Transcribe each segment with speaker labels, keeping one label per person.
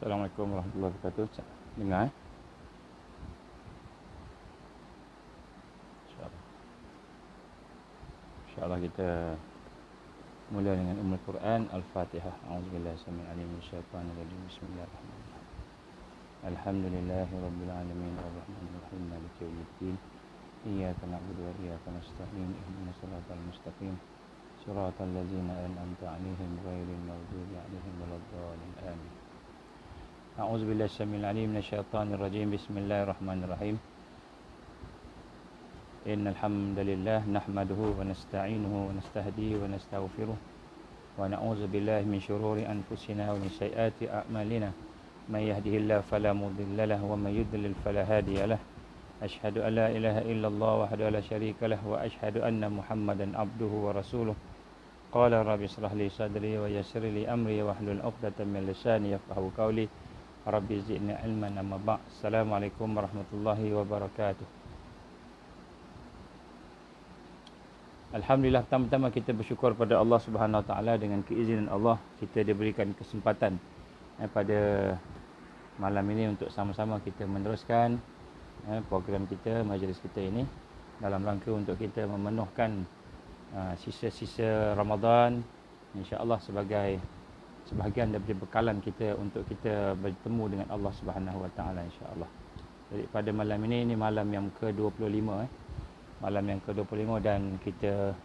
Speaker 1: Assalamualaikum warahmatullahi wabarakatuh. Dengar InsyaAllah. InsyaAllah kita mula dengan Ummul Quran Al-Fatihah. A'udzubillahi samil alim minasyaitanir rajim. Bismillahirrahmanirrahim. Alhamdulillahi rabbil alamin arrahmanir rahim maliki yaumiddin. Iyyaka na'budu wa iyyaka nasta'in. Ihdinas siratal mustaqim. Siratal ladzina an'amta 'alaihim ghairil maghdubi 'alaihim waladdallin. Amin. A'udzubillahi samil alim minasyaitanir rajim. Bismillahirrahmanirrahim. Innal hamdalillah nahmaduhu wa nasta'inuhu wa nastahdihi wa nastaghfiruh wa na'udzu billahi min shururi anfusina wa min sayyiati a'malina. May yahdihillahu fala mudilla lahu wa may yudlil fala hadiya lahu. Asyhadu an la ilaha illallah wahdahu la syarika lahu wa asyhadu anna Muhammadan abduhu wa rasuluh. Qala rabbi ishrah li sadri wa yassir li amri wahlul 'uqdatam min lisani yafqahu qawli. Rabbi zidni ilman amma ba'd. Assalamualaikum warahmatullahi wabarakatuh. Alhamdulillah, pertama-tama kita bersyukur pada Allah Subhanahu Wa Taala. Dengan keizinan Allah kita diberikan kesempatan pada malam ini untuk sama-sama kita meneruskan program kita, majlis kita ini dalam rangka untuk kita memenuhkan sisa-sisa Ramadan, insya-Allah sebagai sebahagian daripada bekalan kita untuk kita bertemu dengan Allah Subhanahu Wa Taala, insya-Allah. Jadi pada malam ini malam yang ke-25 malam yang ke-25 dan kita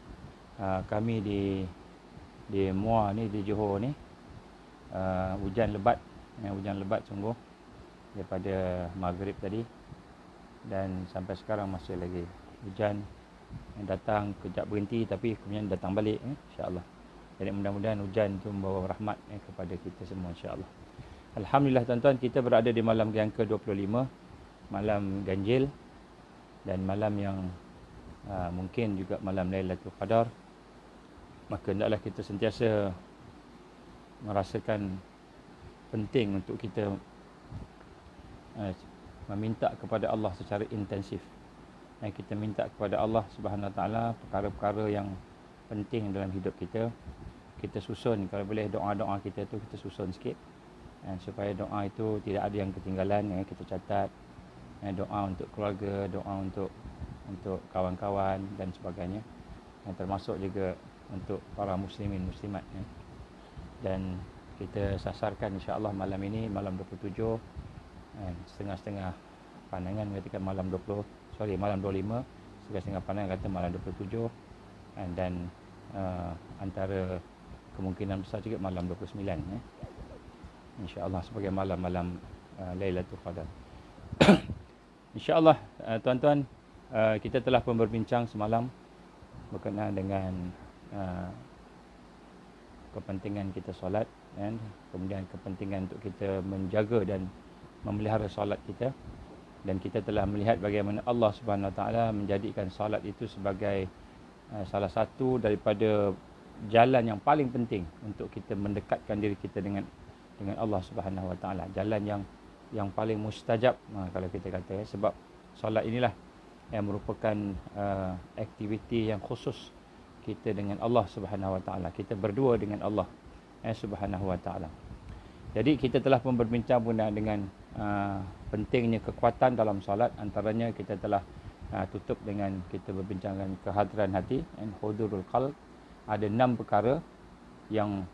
Speaker 1: kami di Muar ni, di Johor ni, hujan lebat sungguh daripada maghrib tadi dan sampai sekarang masih lagi hujan yang datang kejap berhenti tapi kemudian datang balik, insya-Allah. Jadi mudah-mudahan hujan itu membawa rahmat kepada kita semua, insya-Allah. Alhamdulillah tuan-tuan, kita berada di malam yang ke-25, malam ganjil dan malam yang mungkin juga malam Lailatul Qadar. Maka hendaklah kita sentiasa merasakan penting untuk kita meminta kepada Allah secara intensif. Kita minta kepada Allah Subhanahu Wa Taala perkara-perkara yang penting dalam hidup kita. Kita susun, kalau boleh doa-doa kita tu kita susun sikit supaya doa itu tidak ada yang ketinggalan. Kita catat doa untuk keluarga, doa untuk kawan-kawan dan sebagainya, termasuk juga untuk para muslimin muslimat. Dan kita sasarkan insya-Allah malam ini malam 27, setengah-setengah pandangan katakan malam 25, setengah-setengah pandangan kata malam 27, dan antara kemungkinan besar juga malam 29, insya-Allah sebagai malam-malam Lailatul Qadar. Insya-Allah tuan-tuan, kita telah pun berbincang semalam berkenaan dengan kepentingan kita solat, kemudian kepentingan untuk kita menjaga dan memelihara solat kita, dan kita telah melihat bagaimana Allah Subhanahu Wa Taala menjadikan solat itu sebagai salah satu daripada jalan yang paling penting untuk kita mendekatkan diri kita dengan Allah Subhanahu Wa Taala, jalan yang paling mustajab kalau kita kata, sebab solat inilah yang merupakan aktiviti yang khusus kita dengan Allah Subhanahu Wa Taala. Kita berdua dengan Allah Subhanahu Wa Taala. Jadi kita telah pun berbincang dengan pentingnya kekuatan dalam solat. Antaranya kita telah tutup dengan kita berbincangkan kehadiran hati, hudurul qalb. Ada 6 perkara yang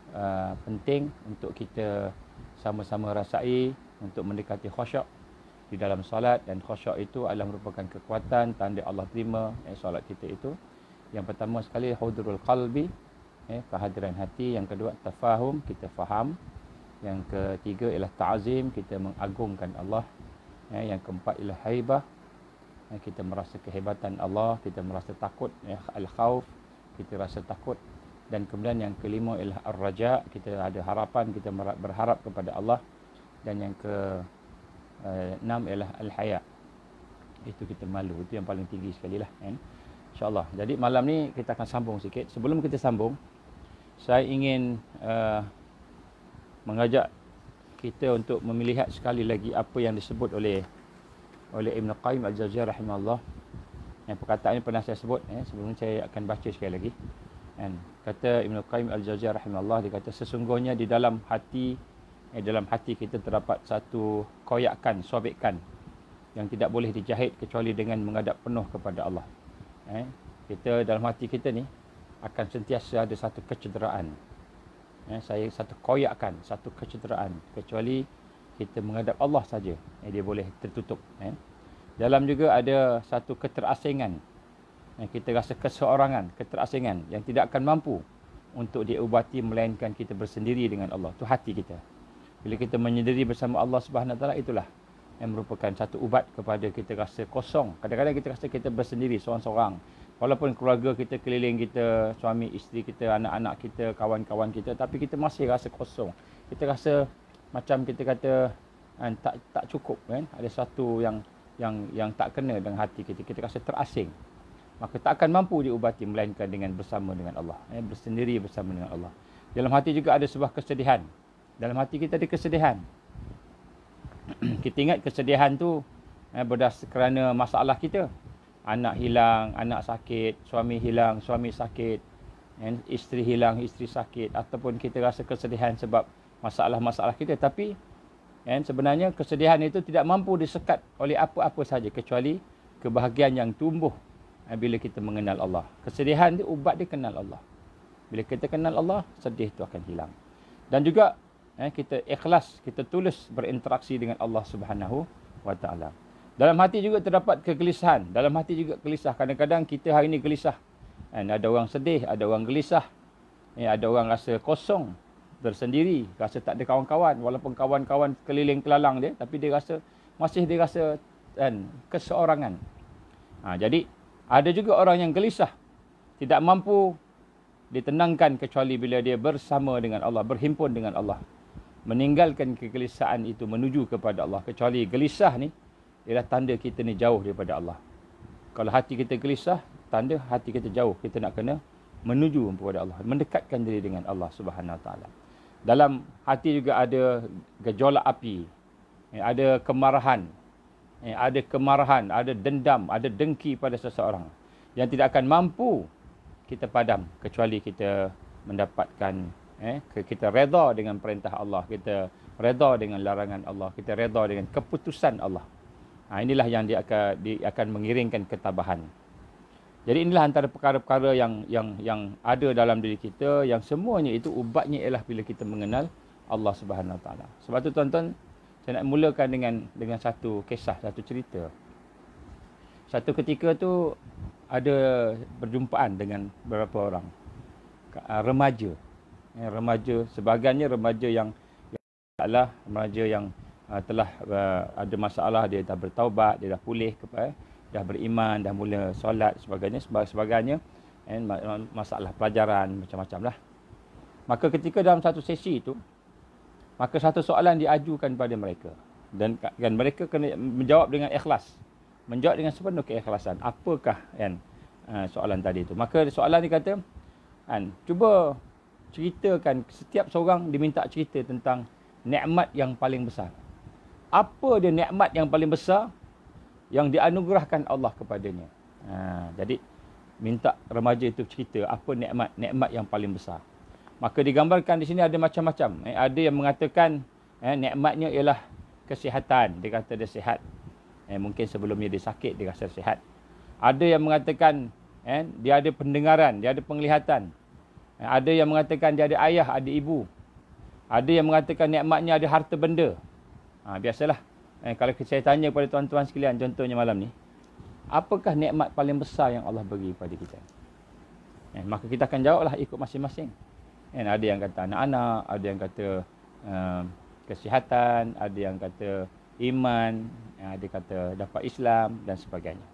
Speaker 1: penting untuk kita sama-sama rasai untuk mendekati khusyuk di dalam solat, dan khusyuk itu adalah merupakan kekuatan tanda Allah terima solat kita itu. Yang pertama sekali hudurul qalbi, kehadiran hati. Yang kedua tafahum, kita faham. Yang ketiga ialah ta'zim, kita mengagungkan Allah. Yang keempat ialah haibah, kita merasa kehebatan Allah, kita merasa takut, al-khauf, kita rasa takut. Dan kemudian yang kelima ialah ar-raja, kita ada harapan, kita berharap kepada Allah. Dan yang ke-6 ialah al-haya, itu kita malu, itu yang paling tinggi sekali lah, insya-Allah. Jadi malam ni kita akan sambung sikit. Sebelum kita sambung, saya ingin mengajak kita untuk melihat sekali lagi apa yang disebut oleh Ibn Qayyim Al-Jauziyah rahimahullah. Perkataan ini pernah saya sebut, sebelum saya akan baca sekali lagi. Kata Ibn Qayyim Al-Jauziyah rahimahullah, dia kata sesungguhnya di dalam hati dalam hati kita terdapat satu koyakan, sobekan yang tidak boleh dijahit kecuali dengan menghadap penuh kepada Allah. Kita dalam hati kita ni akan sentiasa ada satu kecederaan. Saya satu koyakan, satu kecederaan, kecuali kita menghadap Allah saja, dia boleh tertutup. Dalam juga ada satu keterasingan. Kita rasa keseorangan, keterasingan yang tidak akan mampu untuk diubati melainkan kita bersendiri dengan Allah. Itu hati kita. Bila kita menyendiri bersama Allah Subhanahu Wa Taala, itulah yang merupakan satu ubat kepada kita rasa kosong. Kadang-kadang kita rasa kita bersendiri, seorang-seorang. Walaupun keluarga kita keliling kita, suami, isteri kita, anak-anak kita, kawan-kawan kita, tapi kita masih rasa kosong. Kita rasa macam kita kata tak cukup, kan? Ada satu yang tak kena dengan hati kita. Kita rasa terasing. Maka tak akan mampu diubati melainkan dengan bersama dengan Allah, bersendiri bersama dengan Allah. Dalam hati juga ada sebuah kesedihan. Dalam hati kita ada kesedihan. Kita ingat kesedihan tu berdasar kerana masalah kita. Anak hilang, anak sakit, suami hilang, suami sakit, isteri hilang, isteri sakit, ataupun kita rasa kesedihan sebab masalah-masalah kita. Tapi sebenarnya kesedihan itu tidak mampu disekat oleh apa-apa saja kecuali kebahagiaan yang tumbuh bila kita mengenal Allah. Kesedihan itu ubat dia kenal Allah. Bila kita kenal Allah, sedih itu akan hilang. Dan juga kita ikhlas, kita tulus berinteraksi dengan Allah Subhanahu Wa Taala. Dalam hati juga terdapat kegelisahan. Dalam hati juga gelisah. Kadang-kadang kita hari ini gelisah. Ada orang sedih, ada orang gelisah. Ada orang rasa kosong, tersendiri, rasa tak ada kawan-kawan. Walaupun kawan-kawan keliling kelalang dia, tapi dia rasa keseorangan. Jadi ada juga orang yang gelisah, tidak mampu ditenangkan kecuali bila dia bersama dengan Allah, berhimpun dengan Allah. Meninggalkan kegelisahan itu menuju kepada Allah. Kecuali gelisah ni ialah tanda kita ni jauh daripada Allah. Kalau hati kita gelisah, tanda hati kita jauh. Kita nak kena menuju kepada Allah, mendekatkan diri dengan Allah Subhanahu Wa Taala. Dalam hati juga ada gejolak api, ada kemarahan, ada dendam, ada dengki pada seseorang yang tidak akan mampu kita padam kecuali kita mendapatkan kita redha dengan perintah Allah, kita redha dengan larangan Allah, kita redha dengan keputusan Allah. Inilah yang dia akan mengiringkan ketabahan. Jadi inilah antara perkara-perkara yang ada dalam diri kita, yang semuanya itu ubatnya ialah bila kita mengenal Allah Subhanahu Wa Taala. Sebab tu tuan-tuan, saya nak mulakan dengan satu kisah, satu cerita. Satu ketika tu ada berjumpaan dengan beberapa orang remaja. Remaja, sebahagiannya remaja yang telah ada masalah, dia dah bertaubat, dia dah pulih, dah beriman, dah mula solat, sebagainya, masalah pelajaran macam-macam lah. Maka ketika dalam satu sesi itu, maka satu soalan diajukan pada mereka, dan mereka kena menjawab dengan ikhlas, menjawab dengan sepenuh keikhlasan. Apakah soalan tadi itu? Maka soalan ni kata, cuba ceritakan, setiap seorang diminta cerita tentang nikmat yang paling besar. Apa dia nikmat yang paling besar yang dianugerahkan Allah kepadanya? Jadi minta remaja itu cerita apa nikmat yang paling besar. Maka digambarkan di sini ada macam-macam. Ada yang mengatakan nikmatnya ialah kesihatan. Dia kata dia sihat. Mungkin sebelumnya dia sakit, dia rasa sihat. Ada yang mengatakan dia ada pendengaran, dia ada penglihatan. Ada yang mengatakan dia ada ayah, ada ibu. Ada yang mengatakan nikmatnya ada harta benda. Biasalah. Kalau saya tanya kepada tuan-tuan sekalian, contohnya malam ni, apakah nikmat paling besar yang Allah bagi kepada kita? Maka kita akan jawablah ikut masing-masing. Ada yang kata anak-anak, ada yang kata kesihatan, ada yang kata iman, ada kata dapat Islam dan sebagainya.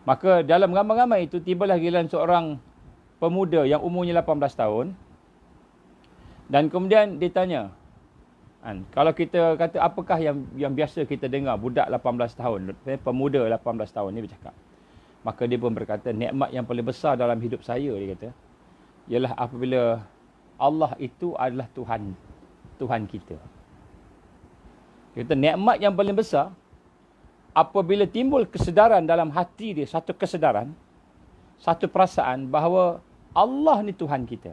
Speaker 1: Maka dalam ramai-ramai itu tibalah giliran seorang pemuda yang umurnya 18 tahun, dan kemudian ditanya, kalau kita kata apakah yang biasa kita dengar budak 18 tahun, pemuda 18 tahun ni bercakap. Maka dia pun berkata, nikmat yang paling besar dalam hidup saya, dia kata, ialah apabila Allah itu adalah Tuhan kita. Dia kata nikmat yang paling besar apabila timbul kesedaran dalam hati dia, satu kesedaran, satu perasaan bahawa Allah ni Tuhan kita.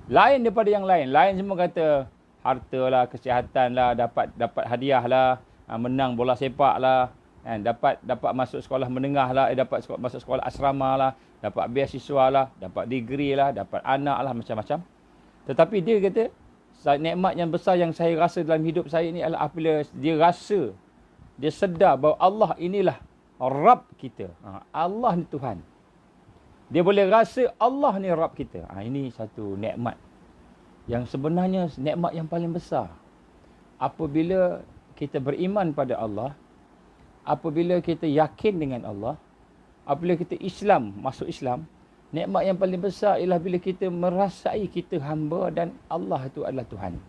Speaker 1: Lain daripada yang lain. Lain semua kata harta lah, kesihatan lah, dapat hadiah lah, menang bola sepak lah, kan, dapat masuk sekolah menengah lah, dapat masuk sekolah asrama lah, dapat beasiswa lah, dapat degree lah, dapat anak lah, macam-macam. Tetapi dia kata, nikmat yang besar yang saya rasa dalam hidup saya ni adalah apabila dia rasa, dia sedar bahawa Allah inilah Rabb kita. Allah ni Tuhan. Dia boleh rasa Allah ni Rabb kita. Ini satu nikmat yang sebenarnya nikmat yang paling besar. Apabila kita beriman pada Allah, apabila kita yakin dengan Allah, apabila kita Islam, masuk Islam, nikmat yang paling besar ialah bila kita merasai kita hamba dan Allah itu adalah Tuhan.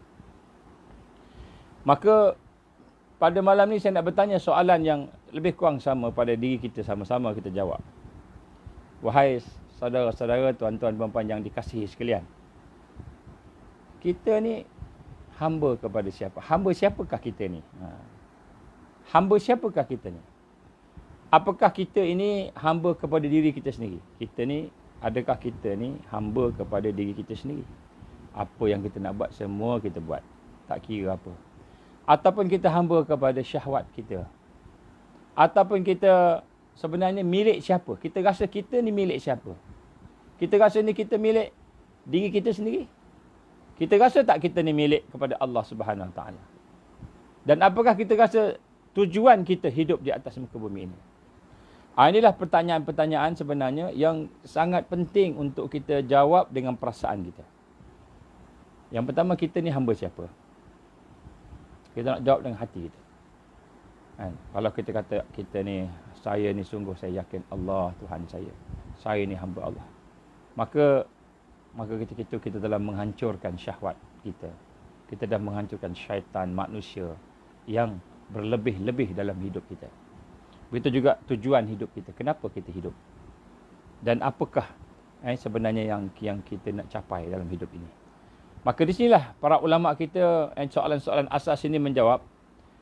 Speaker 1: Maka pada malam ni saya nak bertanya soalan yang lebih kurang sama pada diri kita, sama-sama kita jawab. Wahai saudara-saudara, tuan-tuan, puan-puan yang dikasihi sekalian, kita ni hamba kepada siapa? Hamba siapakah kita ni? Hamba siapakah kita ni? Apakah kita ini hamba kepada diri kita sendiri? Kita ni, adakah kita ni hamba kepada diri kita sendiri? Apa yang kita nak buat, semua kita buat. Tak kira apa. Ataupun kita hamba kepada syahwat kita. Ataupun kita sebenarnya milik siapa? Kita rasa kita ni milik siapa? Kita rasa ni kita milik diri kita sendiri? Kita rasa tak kita ni milik kepada Allah Subhanahu Wa Taala? Dan apakah kita rasa tujuan kita hidup di atas muka bumi ini? Inilah pertanyaan-pertanyaan sebenarnya yang sangat penting untuk kita jawab dengan perasaan kita. Yang pertama, kita ni hamba siapa? Kita nak jawab dengan hati kita. Kalau kita kata kita ni, saya ni sungguh saya yakin Allah Tuhan saya. Saya ni hamba Allah. Maka ketika itu kita telah menghancurkan syahwat kita. Kita dah menghancurkan syaitan manusia yang berlebih-lebih dalam hidup kita. Begitu juga tujuan hidup kita. Kenapa kita hidup? Dan apakah sebenarnya yang kita nak capai dalam hidup ini? Maka di sinilah para ulama kita soalan-soalan asas ini menjawab.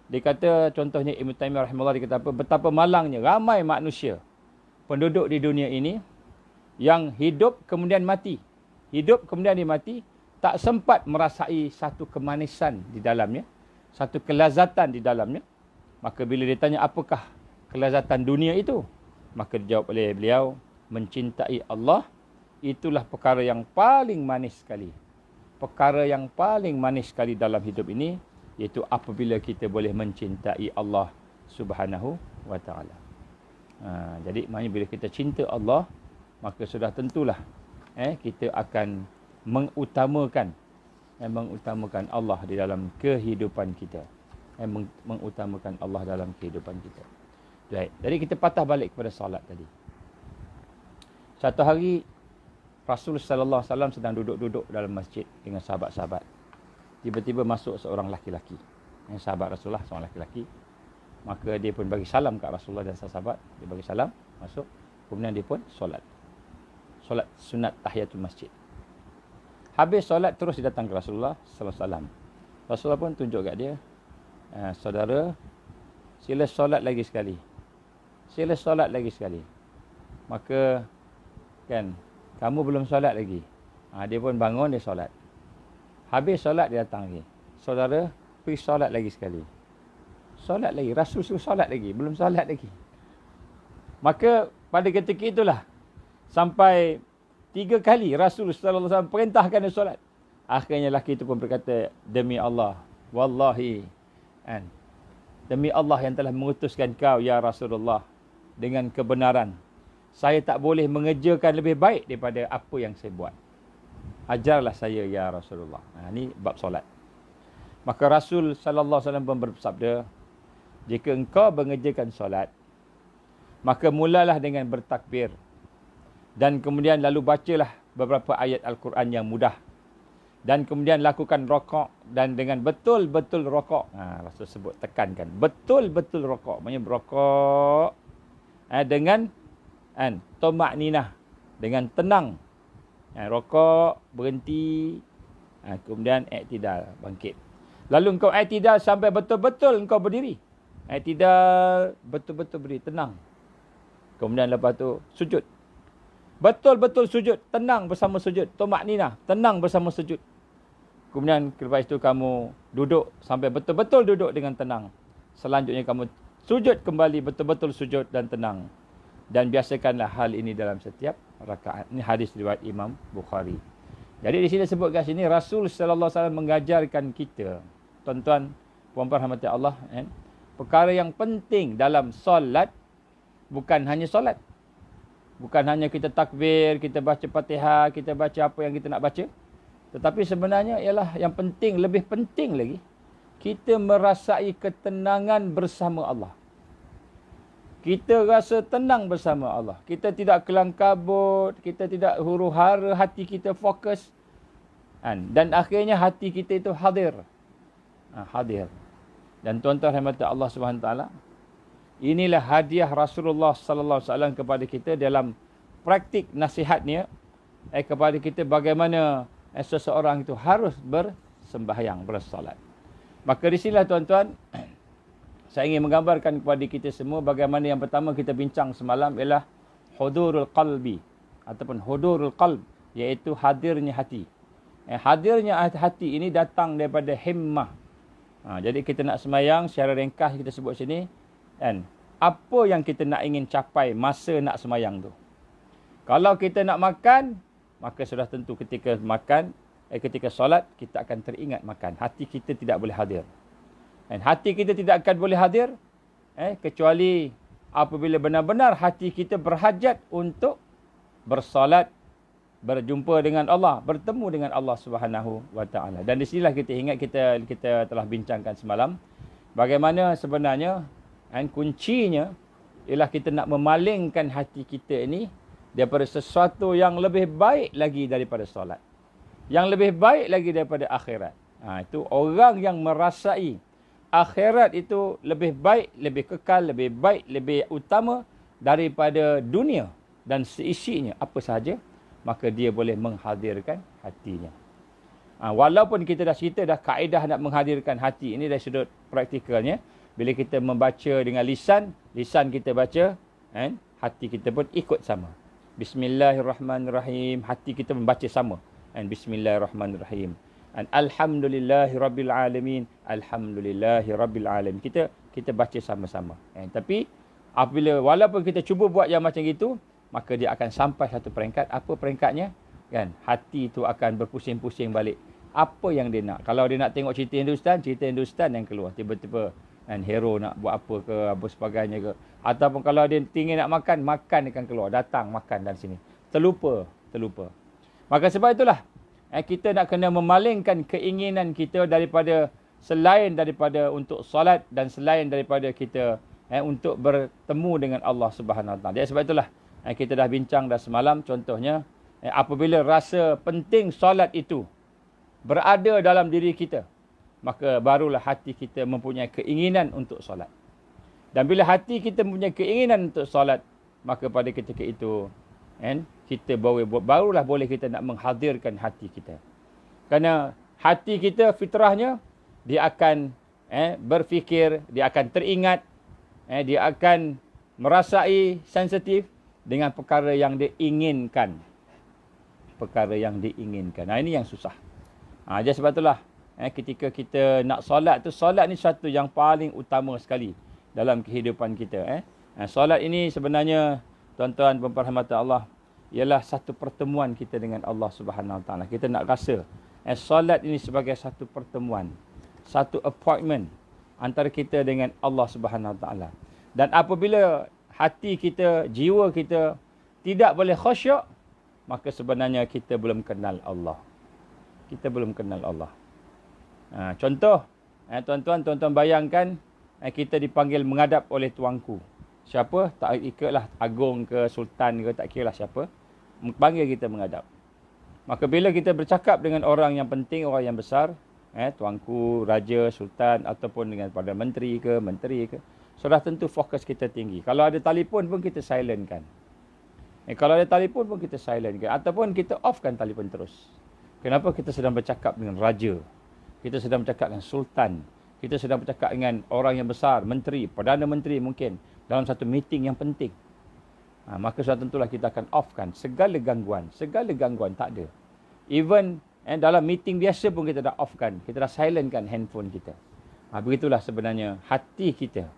Speaker 1: Dia kata, contohnya Ibn Taymiyah rahimahullah, dia kata apa? Betapa malangnya ramai manusia, penduduk di dunia ini, yang hidup kemudian mati. Hidup kemudian dia mati, tak sempat merasai satu kemanisan di dalamnya, satu kelazatan di dalamnya. Maka bila dia tanya apakah kelazatan dunia itu, maka dijawab oleh beliau, mencintai Allah, itulah perkara yang paling manis sekali. Perkara yang paling manis sekali dalam hidup ini, iaitu apabila kita boleh mencintai Allah Subhanahu Wa Taala. Jadi maknanya bila kita cinta Allah, maka sudah tentulah kita akan mengutamakan Allah di dalam kehidupan kita. Mengutamakan Allah dalam kehidupan kita. Baik. Jadi kita patah balik kepada solat tadi. Satu hari Rasul sallallahu alaihi wasallam sedang duduk-duduk dalam masjid dengan sahabat-sahabat. Tiba-tiba masuk seorang laki-laki. Sahabat Rasulullah, seorang laki-laki. Maka dia pun bagi salam kat Rasulullah dan sahabat. Dia bagi salam, masuk. Kemudian dia pun solat. Solat sunat tahiyatul masjid. Habis solat terus dia datang ke Rasulullah sallallahu alaihi wasallam. Rasulullah pun tunjuk kat dia, saudara, sila solat lagi sekali. Sila solat lagi sekali. Maka kan, kamu belum solat lagi. Dia pun bangun, dia solat. Habis solat dia datang lagi. Saudara, pergi solat lagi sekali. Solat lagi. Rasul suruh solat lagi. Belum solat lagi. Maka pada ketika itulah, sampai 3 kali Rasul sallallahu alaihi wasallam perintahkan dia solat. Akhirnya lelaki itu pun berkata, demi Allah, wallahi, demi Allah yang telah mengutuskan kau ya Rasulullah dengan kebenaran, saya tak boleh mengerjakan lebih baik daripada apa yang saya buat. Ajarlah saya ya Rasulullah. Ini bab solat. Maka Rasul sallallahu alaihi wasallam pun bersabda, jika engkau mengerjakan solat, maka mulalah dengan bertakbir. Dan kemudian lalu bacalah beberapa ayat Al-Quran yang mudah. Dan kemudian lakukan rokok. Dan dengan betul-betul rokok. Rasul sebut, tekankan. Betul-betul rokok. Maksudnya berokok. Dengan tomak ninah. Dengan tenang. Rokok, berhenti. Kemudian i'tidal, bangkit. Lalu engkau i'tidal sampai betul-betul engkau berdiri. I'tidal, betul-betul berdiri, tenang. Kemudian lepas tu sujud. Betul-betul sujud, tenang bersama sujud. Tumakninah, tenang bersama sujud. Kemudian lepas itu kamu duduk sampai betul-betul duduk dengan tenang. Selanjutnya kamu sujud kembali, betul-betul sujud dan tenang. Dan biasakanlah hal ini dalam setiap rakaat. Ini hadis riwayat Imam Bukhari. Jadi di sini sebut kat sini Rasul sallallahu alaihi wasallam mengajarkan kita, tuan-tuan, puan-puan rahmati Allah, perkara yang penting dalam solat bukan hanya solat. Bukan hanya kita takbir, kita baca Fatihah, kita baca apa yang kita nak baca. Tetapi sebenarnya ialah yang penting, lebih penting lagi, kita merasai ketenangan bersama Allah. Kita rasa tenang bersama Allah. Kita tidak kelang kabut, kita tidak huru-hara, hati kita fokus. Dan akhirnya hati kita itu hadir. Hadir. Dan tuan-tuan rahmat Allah Subhanahu taala, inilah hadiah Rasulullah sallallahu alaihi wasallam kepada kita dalam praktik nasihatnya kepada kita bagaimana seseorang itu harus bersembahyang, bersolat. Maka di sinilah tuan-tuan, saya ingin menggambarkan kepada kita semua bagaimana yang pertama kita bincang semalam ialah hudurul qalbi ataupun hudurul qalb, iaitu hadirnya hati. Hadirnya hati ini datang daripada himmah. Jadi kita nak sembahyang secara ringkas kita sebut sini, apa yang kita nak ingin capai masa nak sembahyang tu. Kalau kita nak makan, maka sudah tentu ketika makan, ketika solat kita akan teringat makan. Hati kita tidak boleh hadir. Dan hati kita tidak akan boleh hadir kecuali apabila benar-benar hati kita berhajat untuk bersolat, berjumpa dengan Allah, bertemu dengan Allah Subhanahu wa taala. Dan di sinilah kita ingat kita telah bincangkan semalam bagaimana sebenarnya kuncinya ialah kita nak memalingkan hati kita ini daripada sesuatu yang lebih baik lagi daripada solat. Yang lebih baik lagi daripada akhirat. Itu orang yang merasai akhirat itu lebih baik, lebih kekal, lebih baik, lebih utama daripada dunia dan seisinya apa sahaja, maka dia boleh menghadirkan hatinya. Walaupun kita dah kaedah nak menghadirkan hati ini dari sudut praktikalnya, bila kita membaca dengan lisan kita baca, hati kita pun ikut sama. Bismillahirrahmanirrahim, hati kita membaca sama. Bismillahirrahmanirrahim. Alhamdulillahirabbil alamin. Alhamdulillahirabbil alamin. Kita baca sama-sama. Tapi apabila walaupun kita cuba buat yang macam itu, maka dia akan sampai satu peringkat. Apa peringkatnya? Hati itu akan berpusing-pusing balik. Apa yang dia nak? Kalau dia nak tengok cerita Hindustan yang keluar. Tiba-tiba hero nak buat apa ke, apa sebagainya ke. Ataupun kalau dia tinggi nak makan akan keluar. Datang makan dari sini. Terlupa. Maka sebab itulah kita nak kena memalingkan keinginan kita selain daripada untuk solat dan selain daripada kita untuk bertemu dengan Allah Subhanahu Wa Taala. Jadi sebab itulah kita dah bincang dah semalam, contohnya apabila rasa penting solat itu berada dalam diri kita, maka barulah hati kita mempunyai keinginan untuk solat. Dan bila hati kita mempunyai keinginan untuk solat, maka pada ketika itu kita barulah boleh kita nak menghadirkan hati kita. Kerana hati kita fitrahnya dia akan berfikir, dia akan teringat, dia akan merasai sensitif dengan perkara yang dia inginkan. Ini yang susah. Jadi sebab itulah ketika kita nak solat tu, solat ni satu yang paling utama sekali dalam kehidupan kita. Solat ini sebenarnya tuan-tuan dan puan-puan rahmat Allah, ialah satu pertemuan kita dengan Allah Subhanahu Wa Taala. Kita nak rasa solat ini sebagai satu pertemuan, satu appointment antara kita dengan Allah Subhanahu Wa Taala. Dan apabila hati kita, jiwa kita tidak boleh khusyuk, maka sebenarnya kita belum kenal Allah. Contoh, tuan-tuan bayangkan kita dipanggil menghadap oleh tuanku. Siapa? Tak ikutlah agung ke sultan ke, tak kira lah siapa. Panggil kita menghadap. Maka bila kita bercakap dengan orang yang penting, orang yang besar, tuanku, raja, sultan ataupun dengan Perdana Menteri ke, sudah tentu fokus kita tinggi. Kalau ada telefon pun kita silentkan. Ataupun kita offkan telefon terus. Kenapa? Kita sedang bercakap dengan raja. Kita sedang bercakap dengan sultan. Kita sedang bercakap dengan orang yang besar, menteri, Perdana Menteri mungkin, dalam satu meeting yang penting. Maka sudah tentulah kita akan offkan segala gangguan. Segala gangguan tak ada. Even dalam meeting biasa pun kita dah offkan. Kita dah silentkan handphone kita. Begitulah sebenarnya hati kita.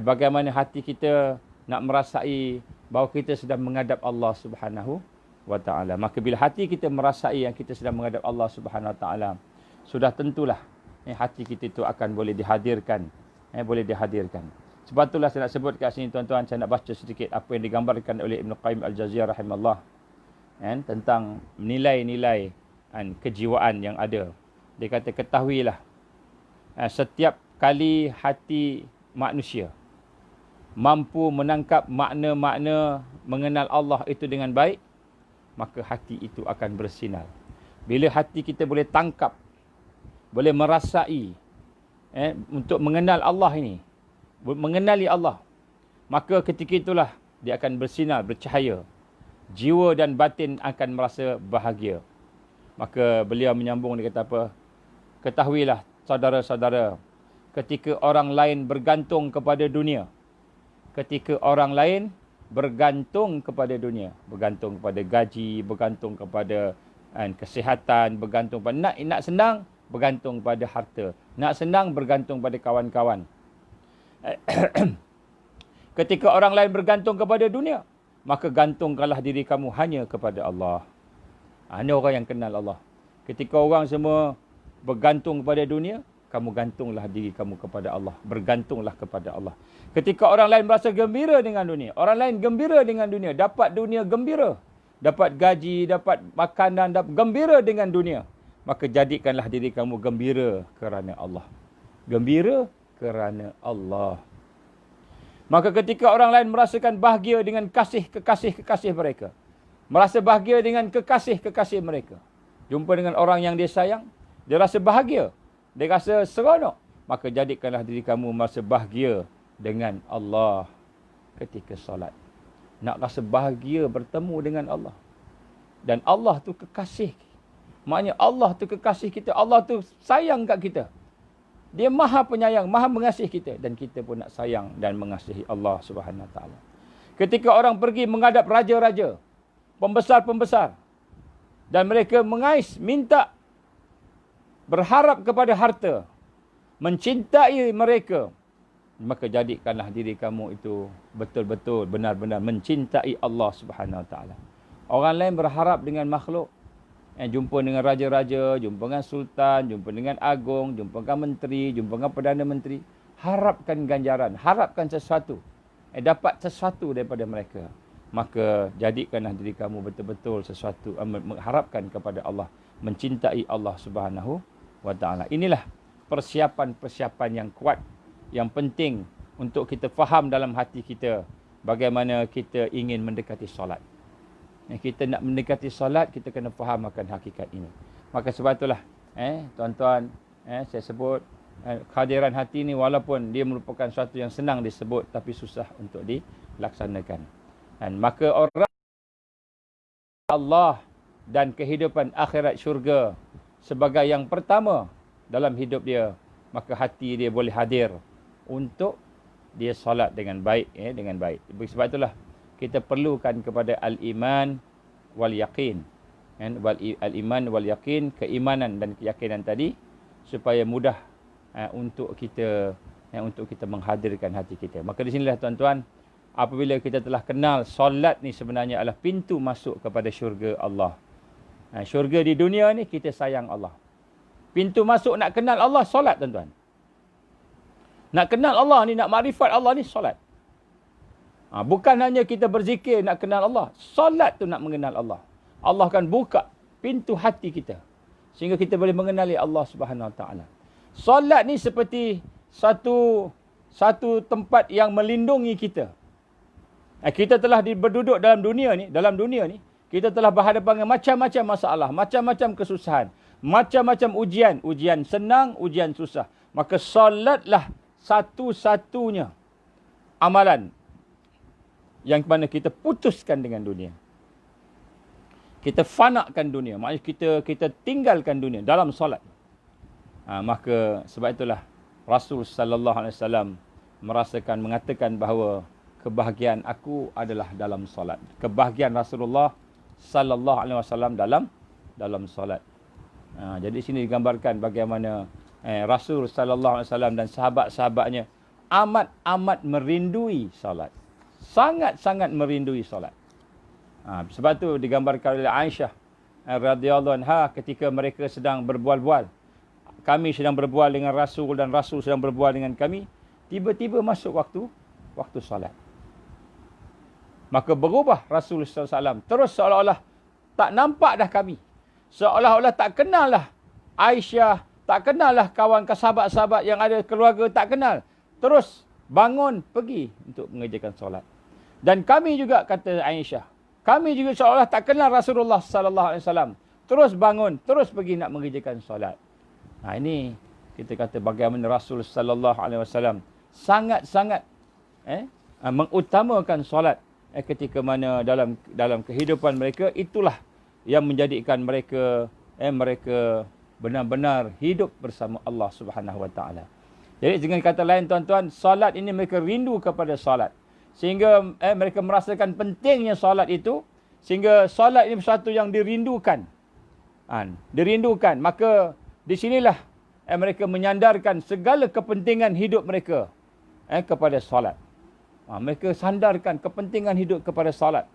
Speaker 1: Bagaimana hati kita nak merasai bahawa kita sedang menghadap Allah Subhanahu wa ta'ala. Maka bila hati kita merasai yang kita sedang menghadap Allah Subhanahu wa ta'ala, sudah tentulah hati kita itu akan boleh dihadirkan. Boleh dihadirkan. Sebab itulah saya nak sebut kat sini tuan-tuan, saya nak baca sedikit apa yang digambarkan oleh Ibn Qayyim Al-Jauziyah rahimahullah tentang nilai-nilai kejiwaan yang ada. Dia kata, ketahuilah setiap kali hati manusia mampu menangkap makna-makna mengenal Allah itu dengan baik, maka hati itu akan bersinar. Bila hati kita boleh tangkap, boleh merasai untuk mengenal Allah ini, mengenali Allah, maka ketika itulah dia akan bersinar, bercahaya. Jiwa dan batin akan merasa bahagia. Maka beliau menyambung, dia kata apa? Ketahuilah saudara-saudara, ketika orang lain bergantung kepada dunia, ketika orang lain bergantung kepada dunia, bergantung kepada gaji, bergantung kepada kesihatan, bergantung pada nak senang, bergantung pada harta, nak senang bergantung pada kawan-kawan. Ketika orang lain bergantung kepada dunia, maka gantungkanlah diri kamu hanya kepada Allah. Ini orang yang kenal Allah. Ketika orang semua bergantung kepada dunia, kamu gantunglah diri kamu kepada Allah. Bergantunglah kepada Allah. Ketika orang lain merasa gembira dengan dunia, orang lain gembira dengan dunia, dapat dunia gembira, dapat gaji, dapat makanan, dapat gembira dengan dunia, maka jadikanlah diri kamu gembira kerana Allah. Gembira kerana Allah. Maka ketika orang lain merasakan bahagia dengan kekasih-kekasih mereka, merasa bahagia dengan kekasih-kekasih mereka, jumpa dengan orang yang dia sayang, dia rasa bahagia, dia rasa seronok, maka jadikanlah diri kamu merasa bahagia dengan Allah ketika solat. Nak rasa bahagia bertemu dengan Allah. Dan Allah tu kekasih. Maknanya Allah tu kekasih kita. Allah tu sayang kat kita. Dia maha penyayang, maha mengasihi kita. Dan kita pun nak sayang dan mengasihi Allah Subhanahu Wa Taala. Ketika orang pergi menghadap raja-raja, pembesar-pembesar, dan mereka mengais, minta, berharap kepada harta, mencintai mereka, maka jadikanlah diri kamu itu betul-betul benar-benar mencintai Allah Subhanahu Wa Taala. Orang lain berharap dengan makhluk, jumpa dengan raja-raja, jumpa dengan sultan, jumpa dengan agung, jumpa dengan menteri, jumpa dengan perdana menteri, harapkan ganjaran, harapkan sesuatu, dapat sesuatu daripada mereka. Maka jadikanlah diri kamu betul-betul sesuatu, mengharapkan kepada Allah, mencintai Allah Subhanahu Wa Taala. Inilah persiapan-persiapan yang kuat, yang penting untuk kita faham dalam hati kita bagaimana kita ingin mendekati solat. Kita nak mendekati solat, kita kena faham akan hakikat ini. Maka sebab itulah tuan-tuan, saya sebut kehadiran hati ini walaupun dia merupakan sesuatu yang senang disebut, tapi susah untuk dilaksanakan. Dan maka orang Allah dan kehidupan akhirat syurga sebagai yang pertama dalam hidup dia, maka hati dia boleh hadir untuk dia solat dengan baik, dengan baik. Sebab itulah kita perlukan kepada al-iman wal yaqin. Al-iman wal yaqin, keimanan dan keyakinan tadi, supaya mudah untuk kita menghadirkan hati kita. Maka di sinilah tuan-tuan, apabila kita telah kenal solat ni sebenarnya adalah pintu masuk kepada syurga Allah. Syurga di dunia ni kita sayang Allah. Pintu masuk nak kenal Allah, solat tuan-tuan. Nak kenal Allah ni, nak makrifat Allah ni, solat. Bukan hanya kita berzikir nak kenal Allah. Solat tu nak mengenal Allah. Allah akan buka pintu hati kita, sehingga kita boleh mengenali Allah Subhanahu Wa Taala. Solat ni seperti satu tempat yang melindungi kita. Kita telah berduduk dalam dunia ni, kita telah berhadapan dengan macam-macam masalah, macam-macam kesusahan, macam-macam ujian senang, ujian susah. Maka solatlah satu-satunya amalan yang mana kita putuskan dengan dunia. Kita fanakan dunia. Maksudnya kita tinggalkan dunia dalam solat. Maka sebab itulah Rasul sallallahu alaihi wasallam mengatakan bahawa kebahagiaan aku adalah dalam solat. Kebahagiaan Rasulullah sallallahu alaihi wasallam dalam solat. Jadi sini digambarkan bagaimana Rasul sallallahu alaihi wasallam dan sahabat-sahabatnya amat merindui solat. Sangat-sangat merindui solat. Sebab tu digambarkan oleh Aisyah radhiyallahu anha ketika mereka sedang berbual-bual. Kami sedang berbual dengan Rasul dan Rasul sedang berbual dengan kami. Tiba-tiba masuk waktu solat. Maka berubah Rasul sallallahu alaihi wasallam. Terus seolah-olah tak nampak dah kami. Seolah-olah tak kenal lah Aisyah, tak kenal lah kawan sahabat-sahabat yang ada keluarga, tak kenal. Terus bangun pergi untuk mengerjakan solat. Dan kami juga, kata Aisyah, kami juga seolah tak kenal Rasulullah sallallahu alaihi wasallam. Terus bangun, terus pergi nak mengerjakan solat. Ini kita kata bagaimana Rasul sallallahu alaihi wasallam sangat-sangat mengutamakan solat ketika mana dalam kehidupan mereka. Itulah yang menjadikan mereka benar-benar hidup bersama Allah Subhanahu wa taala. Jadi dengan kata lain tuan-tuan, solat ini mereka rindu kepada solat. Sehingga mereka merasakan pentingnya solat itu, sehingga solat ini sesuatu yang dirindukan. Dirindukan. Maka di sinilah mereka menyandarkan segala kepentingan hidup mereka kepada solat. Mereka sandarkan kepentingan hidup kepada solat.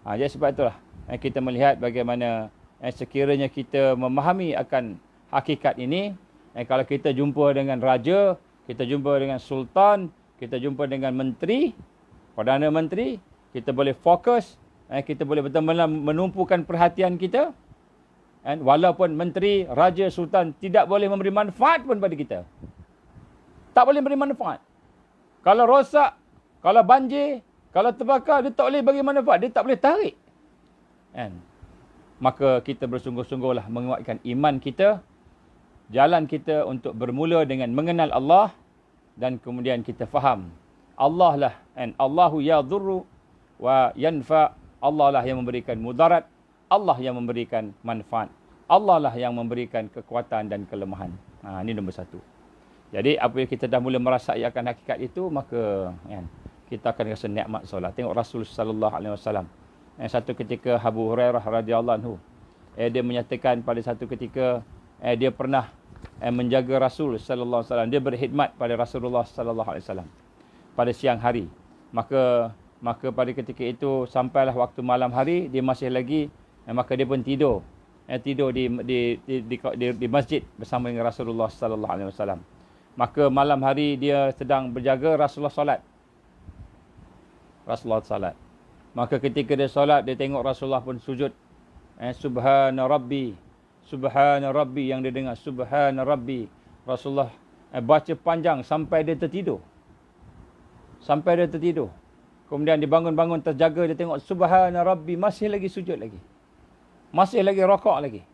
Speaker 1: Jadi sebab itulah kita melihat bagaimana sekiranya kita memahami akan hakikat ini, kalau kita jumpa dengan raja, kita jumpa dengan sultan, kita jumpa dengan menteri, Perdana Menteri, kita boleh fokus, kita boleh betul-betul menumpukan perhatian kita. Walaupun menteri, raja, sultan tidak boleh memberi manfaat pun pada kita. Tak boleh memberi manfaat. Kalau rosak, kalau banjir, kalau terbakar, dia tak boleh bagi manfaat. Dia tak boleh tarik. Maka kita bersungguh-sungguhlah menguatkan iman kita. Jalan kita untuk bermula dengan mengenal Allah. Dan kemudian kita faham. Allah lah. Allahu yadhurru wa yanfa. Allah lah yang memberikan mudarat. Allah yang memberikan manfaat. Allah lah yang memberikan kekuatan dan kelemahan. Ini nombor satu. Jadi apabila kita dah mula merasai akan hakikat itu, maka kita akan rasa nikmat solat. Tengok Rasul sallallahu alaihi wasallam. Satu ketika Abu Hurairah radhiyallahu anhu, dia menyatakan pada satu ketika dia pernah menjaga Rasul sallallahu alaihi wasallam. Dia berkhidmat pada Rasulullah sallallahu alaihi wasallam pada siang hari. Maka pada ketika itu sampailah waktu malam hari, dia masih lagi, maka dia pun tidur di masjid bersama dengan Rasulullah sallallahu alaihi wasallam. Maka malam hari dia sedang berjaga, Rasulullah solat. Maka ketika dia solat, dia tengok Rasulullah pun sujud. Subhana Rabbi. Subhana Rabbi, yang dia dengar. Subhana Rabbi. Rasulullah baca panjang sampai dia tertidur. Kemudian dia bangun-bangun terjaga, dia tengok Subhana Rabbi, masih lagi sujud lagi. Masih lagi rokok lagi.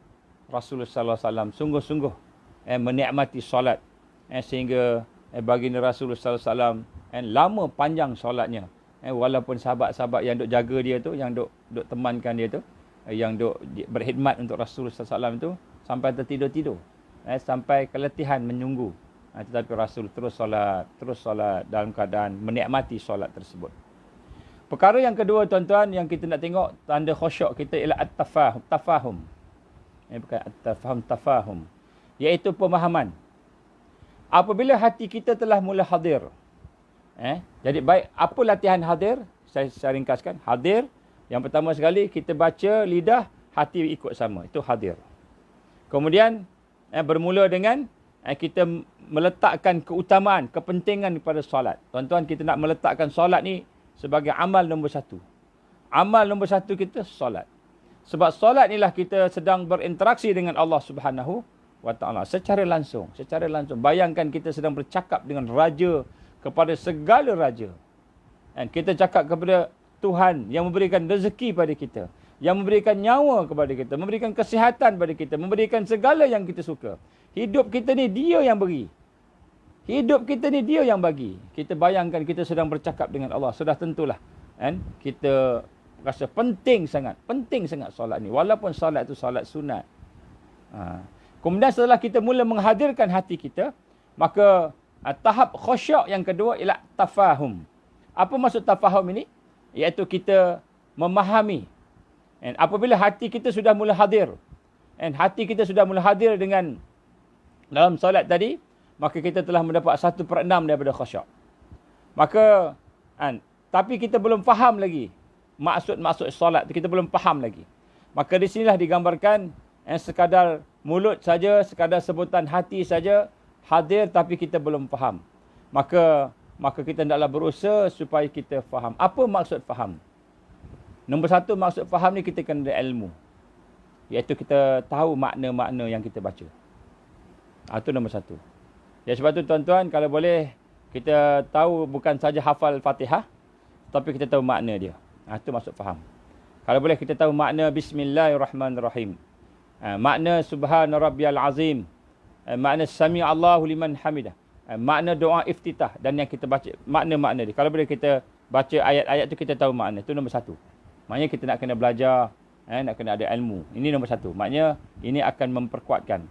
Speaker 1: Rasulullah sallallahu alaihi wasallam sungguh-sungguh menikmati solat. Sehingga baginda Rasulullah sallallahu alaihi wasallam lama panjang solatnya. Walaupun sahabat-sahabat yang duk jaga dia tu, yang duk temankan dia tu, yang duk berkhidmat untuk Rasulullah sallallahu alaihi wasallam tu, sampai tertidur-tidur. Sampai keletihan menunggu. Tetapi Rasul terus solat dalam keadaan menikmati solat tersebut. Perkara yang kedua tuan-tuan yang kita nak tengok tanda khusyuk kita ialah at-tafahum. Bukan at-tafahum, iaitu pemahaman. Apabila hati kita telah mula hadir. Jadi baik, apa latihan hadir? Saya ringkaskan. Hadir, yang pertama sekali kita baca lidah, hati ikut sama. Itu hadir. Kemudian bermula dengan kita meletakkan keutamaan, kepentingan kepada solat. Tuan-tuan, kita nak meletakkan solat ni sebagai amal nombor satu. Amal nombor satu kita solat. Sebab solat inilah kita sedang berinteraksi dengan Allah Subhanahu wa ta'ala. Secara langsung. Bayangkan kita sedang bercakap dengan raja, kepada segala raja. Dan kita cakap kepada Tuhan yang memberikan rezeki pada kita. Yang memberikan nyawa kepada kita. Memberikan kesihatan pada kita. Memberikan segala yang kita suka. Hidup kita ni dia yang beri. Kita bayangkan kita sedang bercakap dengan Allah. Sudah tentulah. Kita rasa penting sangat solat ni. Walaupun solat itu solat sunat. Kemudian setelah kita mula menghadirkan hati kita, maka tahap khusyuk yang kedua ialah tafahum. Apa maksud tafahum ini? Iaitu kita memahami. And apabila hati kita sudah mula hadir, and hati kita sudah mula hadir dengan dalam solat tadi, maka kita telah mendapat 1/6 daripada khusyuk. Maka, tapi kita belum faham lagi maksud-maksud solat, kita belum faham lagi. Maka di sinilah digambarkan sekadar mulut saja, sekadar sebutan hati saja hadir tapi kita belum faham. Maka kita hendaklah berusaha supaya kita faham. Apa maksud faham? Nombor satu, maksud faham ni kita kena ada ilmu. Iaitu kita tahu makna-makna yang kita baca. Itu nombor satu. Ya, sebab tu tuan-tuan, kalau boleh kita tahu bukan saja hafal Fatihah, tapi kita tahu makna dia. Itu maksud faham. Kalau boleh kita tahu makna Bismillahirrahmanirrahim. Makna Subhana Rabbiyal Azim. Makna Sami Allahu liman hamidah. Makna doa iftitah dan yang kita baca makna-makna dia. Kalau boleh kita baca ayat-ayat tu kita tahu makna. Itu nombor satu. Maknanya kita nak kena belajar, nak kena ada ilmu. Ini nombor satu. Maknanya ini akan memperkuatkan.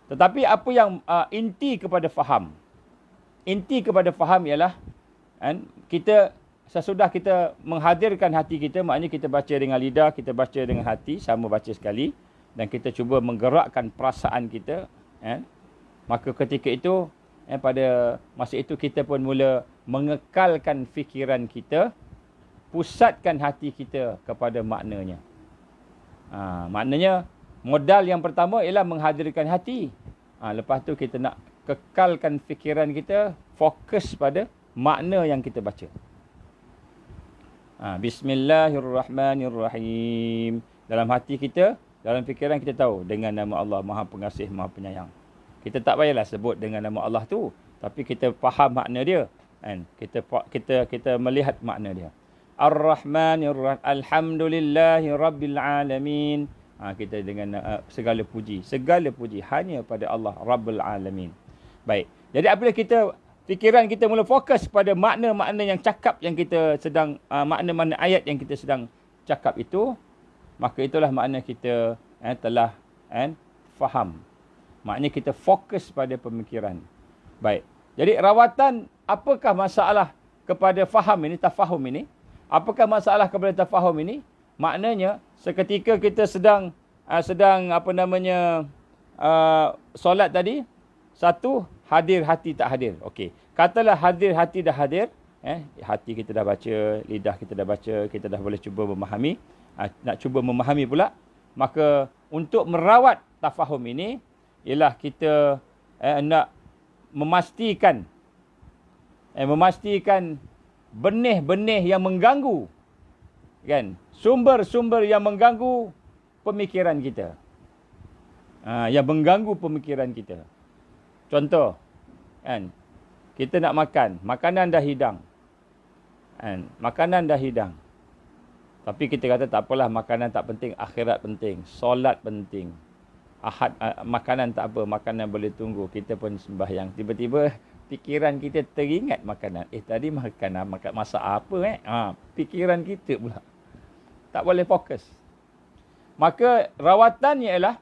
Speaker 1: Tetapi apa yang inti kepada faham? Inti kepada faham ialah kita sesudah kita menghadirkan hati kita, maknanya kita baca dengan lidah, kita baca dengan hati, sama baca sekali, dan kita cuba menggerakkan perasaan kita, maka ketika itu, pada masa itu kita pun mula mengekalkan fikiran kita, pusatkan hati kita kepada maknanya. Maknanya, modal yang pertama ialah menghadirkan hati. Lepas tu kita nak kekalkan fikiran kita, fokus pada makna yang kita baca. Bismillahirrahmanirrahim. Dalam hati kita, dalam fikiran kita tahu dengan nama Allah Maha Pengasih, Maha Penyayang. Kita tak payahlah sebut dengan nama Allah tu, tapi kita faham makna dia. Kita melihat makna dia. Ar-Rahmanir-Rahim. Alhamdulillahi Rabbil Alamin. Kita dengan segala puji hanya pada Allah Rabbul Alamin. Baik. Jadi apabila fikiran kita mula fokus pada makna-makna yang cakap yang kita sedang, makna-makna ayat yang kita sedang cakap itu, maka itulah makna kita telah faham. Maknanya kita fokus pada pemikiran. Baik. Jadi rawatan, apakah masalah kepada faham ini, tafahum ini? Apakah masalah kepada tafahum ini? Maknanya seketika kita sedang solat tadi, satu, hadir hati tak hadir. Okey. Katalah hadir hati dah hadir, hati kita dah baca, lidah kita dah baca, kita dah boleh cuba memahami, nak cuba memahami pula. Maka untuk merawat tafahum ini ialah kita nak memastikan benih-benih yang mengganggu, kan? Sumber-sumber yang mengganggu pemikiran kita. Yang mengganggu pemikiran kita. Contoh, kan? Kita nak makan, makanan dah hidang. Makanan dah hidang. Tapi kita kata tak apalah, makanan tak penting, akhirat penting, solat penting. Makanan tak apa, makanan boleh tunggu, kita pun sembahyang. Tiba-tiba fikiran kita teringat makanan. Tadi makan masak apa fikiran kita pula. Tak boleh fokus. Maka rawatannya ialah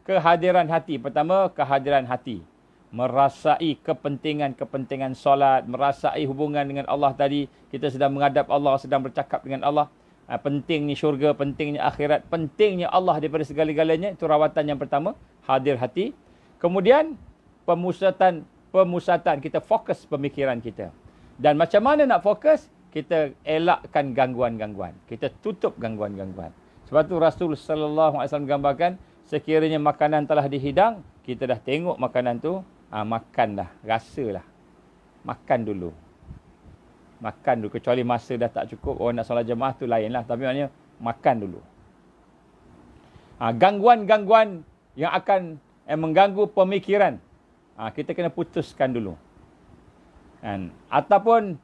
Speaker 1: kehadiran hati. Pertama, kehadiran hati. Merasai kepentingan solat, merasai hubungan dengan Allah tadi. Kita sedang menghadap Allah, sedang bercakap dengan Allah. Pentingnya syurga, pentingnya akhirat, pentingnya Allah daripada segala-galanya. Itu rawatan yang pertama, hadir hati. Kemudian pemusatan, kita fokus pemikiran kita. Dan macam mana nak fokus? Kita elakkan gangguan-gangguan. Kita tutup gangguan-gangguan. Sebab tu Rasul sallallahu alaihi wasallam gambarkan, sekiranya makanan telah dihidang, kita dah tengok makanan tu, makan dah, rasalah. Makan dulu. Kecuali masa dah tak cukup, orang nak solat jemaah tu lain lah. Tapi maknanya, makan dulu. Gangguan-gangguan yang akan mengganggu pemikiran, kita kena putuskan dulu. Ataupun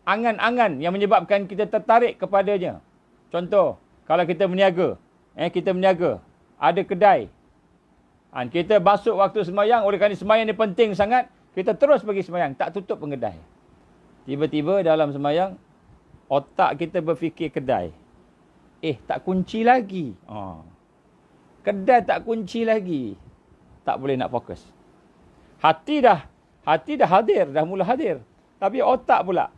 Speaker 1: angan-angan yang menyebabkan kita tertarik kepadanya. Contoh, kalau kita berniaga, ada kedai. Kita masuk waktu sembahyang, oleh kerana sembahyang ni penting sangat, kita terus pergi sembahyang, tak tutup pun kedai. Tiba-tiba dalam sembahyang, otak kita berfikir kedai. Tak kunci lagi. Kedai tak kunci lagi. Tak boleh nak fokus. Hati dah hadir, dah mula hadir. Tapi otak pula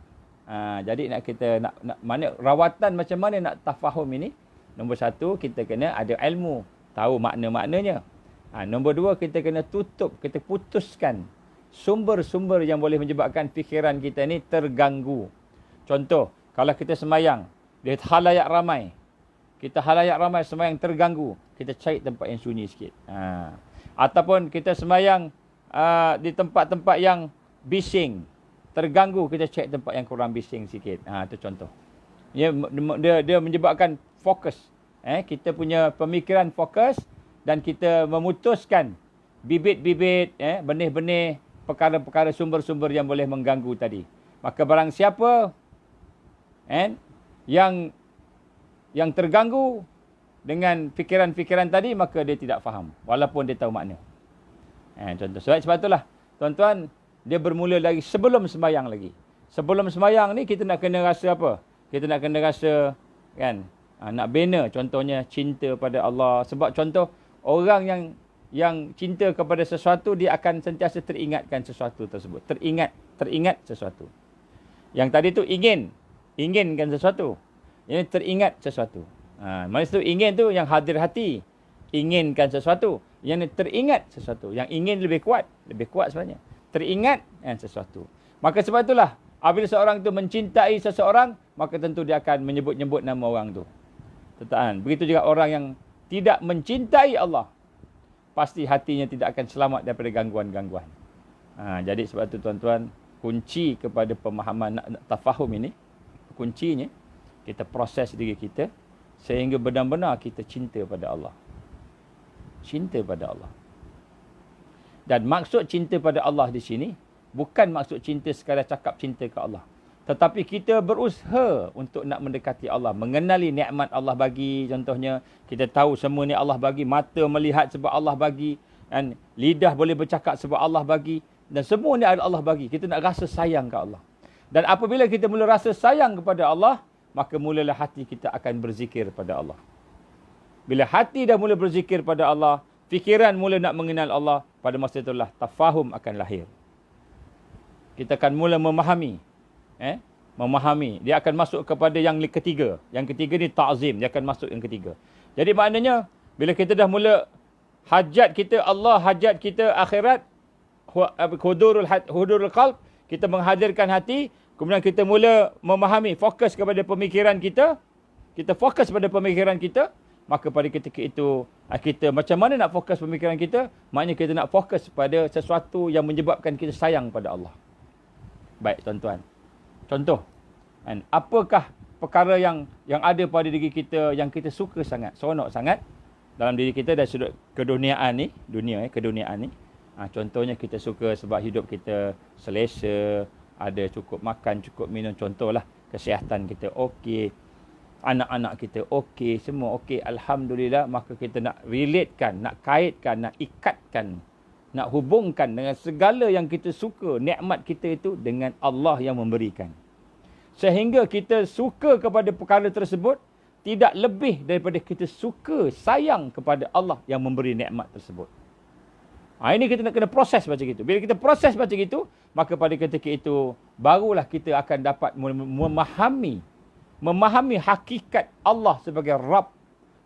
Speaker 1: Jadi nak kita nak mana rawatan macam mana nak tafahum ini? Nombor satu, kita kena ada ilmu, tahu makna-maknanya. Nombor dua, kita kena tutup, kita putuskan sumber-sumber yang boleh menyebabkan fikiran kita ni terganggu. Contoh, kalau kita semayang, dia halayak ramai. Kita halayak ramai semayang terganggu, kita cari tempat yang sunyi sikit. Ataupun kita semayang di tempat-tempat yang bising, terganggu, kita cari tempat yang kurang bising sikit. Itu contoh. Dia menyebabkan fokus. Kita punya pemikiran fokus dan kita memutuskan bibit-bibit, benih-benih, perkara-perkara sumber-sumber yang boleh mengganggu tadi. Maka barang siapa yang terganggu dengan fikiran-fikiran tadi, maka dia tidak faham walaupun dia tahu makna. Contoh. Sebab itulah tuan-tuan, dia bermula dari sebelum sembahyang lagi. Sebelum sembahyang ni kita nak kena rasa apa? Kita nak kena rasa kan, nak bina contohnya cinta pada Allah. Sebab contoh orang yang cinta kepada sesuatu, dia akan sentiasa teringatkan sesuatu tersebut. Teringat sesuatu. Yang tadi tu inginkan sesuatu. Ini teringat sesuatu. Maksud tu ingin tu yang hadir hati. Inginkan sesuatu. Yang teringat sesuatu. Yang ingin lebih kuat sebenarnya. Teringat sesuatu. Maka sebab itulah, apabila seorang itu mencintai seseorang, maka tentu dia akan menyebut-nyebut nama orang tu. Begitu juga orang yang tidak mencintai Allah, pasti hatinya tidak akan selamat daripada gangguan-gangguan. Jadi sebab itu tuan-tuan, kunci kepada pemahaman tafahum ini, kuncinya kita proses diri kita sehingga benar-benar kita cinta pada Allah. Cinta pada Allah. Dan maksud cinta pada Allah di sini bukan maksud cinta sekadar cakap cinta ke Allah, tetapi kita berusaha untuk nak mendekati Allah, mengenali nikmat Allah bagi. Contohnya, kita tahu semua ni Allah bagi, mata melihat sebab Allah bagi, dan lidah boleh bercakap sebab Allah bagi, dan semua ni adalah Allah bagi. Kita nak rasa sayang ke Allah. Dan apabila kita mula rasa sayang kepada Allah, maka mulalah hati kita akan berzikir pada Allah. Bila hati dah mula berzikir pada Allah, fikiran mula nak mengenal Allah, pada masa itulah tafahum akan lahir. Kita akan mula memahami. Memahami. Dia akan masuk kepada yang ketiga. Yang ketiga ni ta'zim. Dia akan masuk yang ketiga. Jadi maknanya, bila kita dah mula hajat kita Allah, hajat kita akhirat, hudurul qalb, kita menghadirkan hati, kemudian kita mula memahami, fokus kepada pemikiran kita. Kita fokus pada pemikiran kita, maka pada ketika itu, kita macam mana nak fokus pemikiran kita? Maknanya kita nak fokus pada sesuatu yang menyebabkan kita sayang pada Allah. Baik tuan-tuan. Contoh, apakah perkara yang ada pada diri kita yang kita suka sangat, seronok sangat dalam diri kita dari sudut keduniaan ni, keduniaan ni. Contohnya kita suka sebab hidup kita selesa, ada cukup makan, cukup minum. Contohlah, kesihatan kita okey, anak-anak kita okey, semua okey, alhamdulillah. Maka kita nak relatekan, nak kaitkan, nak ikatkan, nak hubungkan dengan segala yang kita suka, nikmat kita itu dengan Allah yang memberikan. Sehingga kita suka kepada perkara tersebut tidak lebih daripada kita suka, sayang kepada Allah yang memberi nikmat tersebut. Ini kita nak kena proses macam itu. Bila kita proses macam itu, maka pada ketika itu barulah kita akan dapat memahami hakikat Allah sebagai Rabb,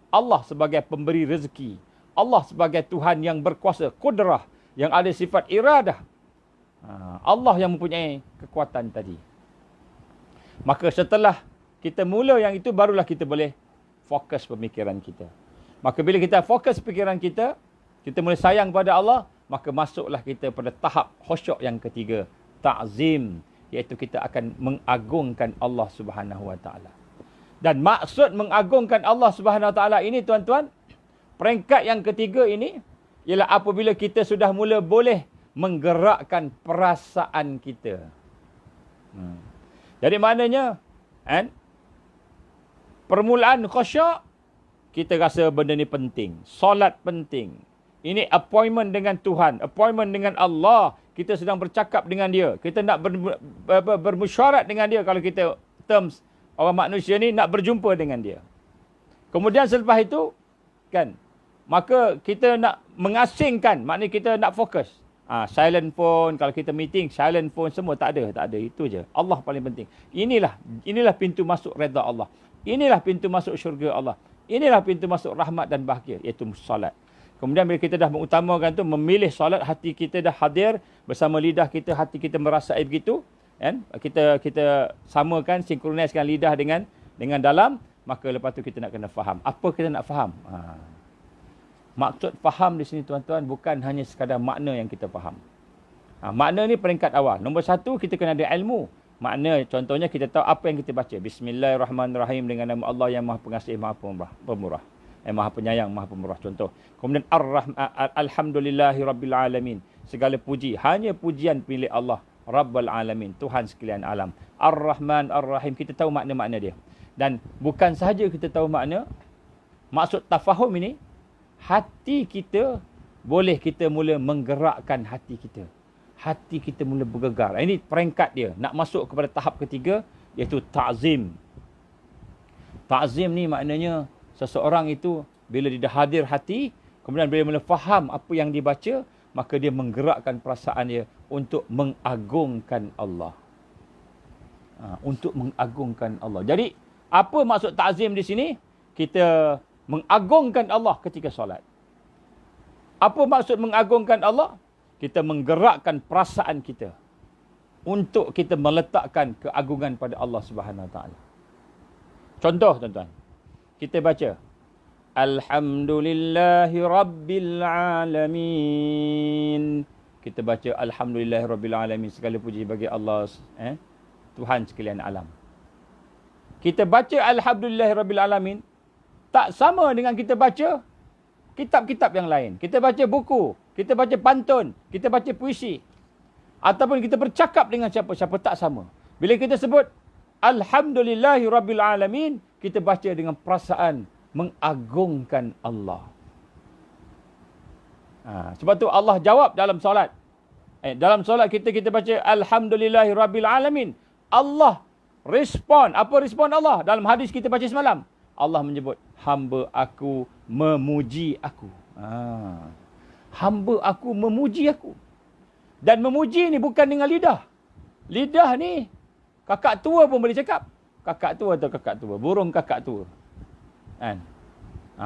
Speaker 1: Allah sebagai pemberi rezeki, Allah sebagai Tuhan yang berkuasa, kudrah, yang ada sifat iradah. Allah yang mempunyai kekuatan tadi. Maka setelah kita mula yang itu, barulah kita boleh fokus pemikiran kita. Maka bila kita fokus pikiran kita, kita mula sayang pada Allah, maka masuklah kita pada tahap khusyuk yang ketiga, ta'zim, iaitu kita akan mengagungkan Allah Subhanahu Wa Taala. Dan maksud mengagungkan Allah Subhanahu Wa Taala ini tuan-tuan, peringkat yang ketiga ini ialah apabila kita sudah mula boleh menggerakkan perasaan kita. Jadi maknanya, permulaan khusyuk, kita rasa benda ni penting. Solat penting. Ini appointment dengan Tuhan, appointment dengan Allah. Kita sedang bercakap dengan dia. Kita nak bermusyarat dengan dia. Kalau kita terms orang manusia ni, nak berjumpa dengan dia. Kemudian selepas itu, kan, maka kita nak mengasingkan, maknanya kita nak fokus. Silent phone, kalau kita meeting, silent phone semua tak ada. Itu je. Allah paling penting. Inilah pintu masuk redha Allah. Inilah pintu masuk syurga Allah. Inilah pintu masuk rahmat dan bahagia, iaitu solat. Kemudian bila kita dah mengutamakan tu, memilih solat, hati kita dah hadir bersama lidah kita, hati kita merasai begitu, kan? Kita samakan, sinkroniskan lidah dengan dalam, maka lepas tu kita nak kena faham. Apa kita nak faham? Maksud faham di sini tuan-tuan bukan hanya sekadar makna yang kita faham. Makna ni peringkat awal. Nombor satu, kita kena ada ilmu. Makna contohnya kita tahu apa yang kita baca. Bismillahirrahmanirrahim, dengan nama Allah yang Maha Pengasih, Maha Pemurah. Maha Penyayang, Maha Pemurah, contoh. Kemudian Alhamdulillahirabbil alamin. Segala puji, hanya pujian milik Allah, Rabbul alamin, Tuhan sekalian alam. Ar-Rahman Ar-Rahim, kita tahu makna-makna dia. Dan bukan sahaja kita tahu makna, maksud tafahum ini, hati kita boleh kita mula menggerakkan hati kita. Hati kita mula bergegar. Ini peringkat dia. Nak masuk kepada tahap ketiga, iaitu ta'zim. Ta'zim ni maknanya seseorang itu bila dia dah hadir hati, kemudian bila mula faham apa yang dibaca, maka dia menggerakkan perasaan dia untuk mengagungkan Allah. Untuk mengagungkan Allah. Jadi, apa maksud ta'zim di sini? Kita mengagungkan Allah ketika solat. Apa maksud mengagungkan Allah? Kita menggerakkan perasaan kita untuk kita meletakkan keagungan pada Allah Subhanahu Wa Taala. Contoh tuan-tuan, kita baca Alhamdulillahi Rabbil Alamin. Kita baca Alhamdulillahi Rabbil Alamin, segala puji bagi Allah, Tuhan sekalian alam. Kita baca Alhamdulillahi Rabbil Alamin tak sama dengan kita baca kitab-kitab yang lain. Kita baca buku, kita baca pantun, kita baca puisi, ataupun kita bercakap dengan siapa-siapa, tak sama. Bila kita sebut Alhamdulillahi Rabbil Alamin, kita baca dengan perasaan mengagungkan Allah. Sebab tu Allah jawab dalam solat. Dalam solat kita baca Alhamdulillahi Rabbil Alamin. Allah respon. Apa respon Allah? Dalam hadis kita baca semalam, Allah menyebut, hamba aku memuji aku. Hamba aku memuji aku. Dan memuji ni bukan dengan lidah. Lidah ni, kakak tua pun boleh cakap. Kakak tua atau kakak tua. Burung kakak tua. Kan?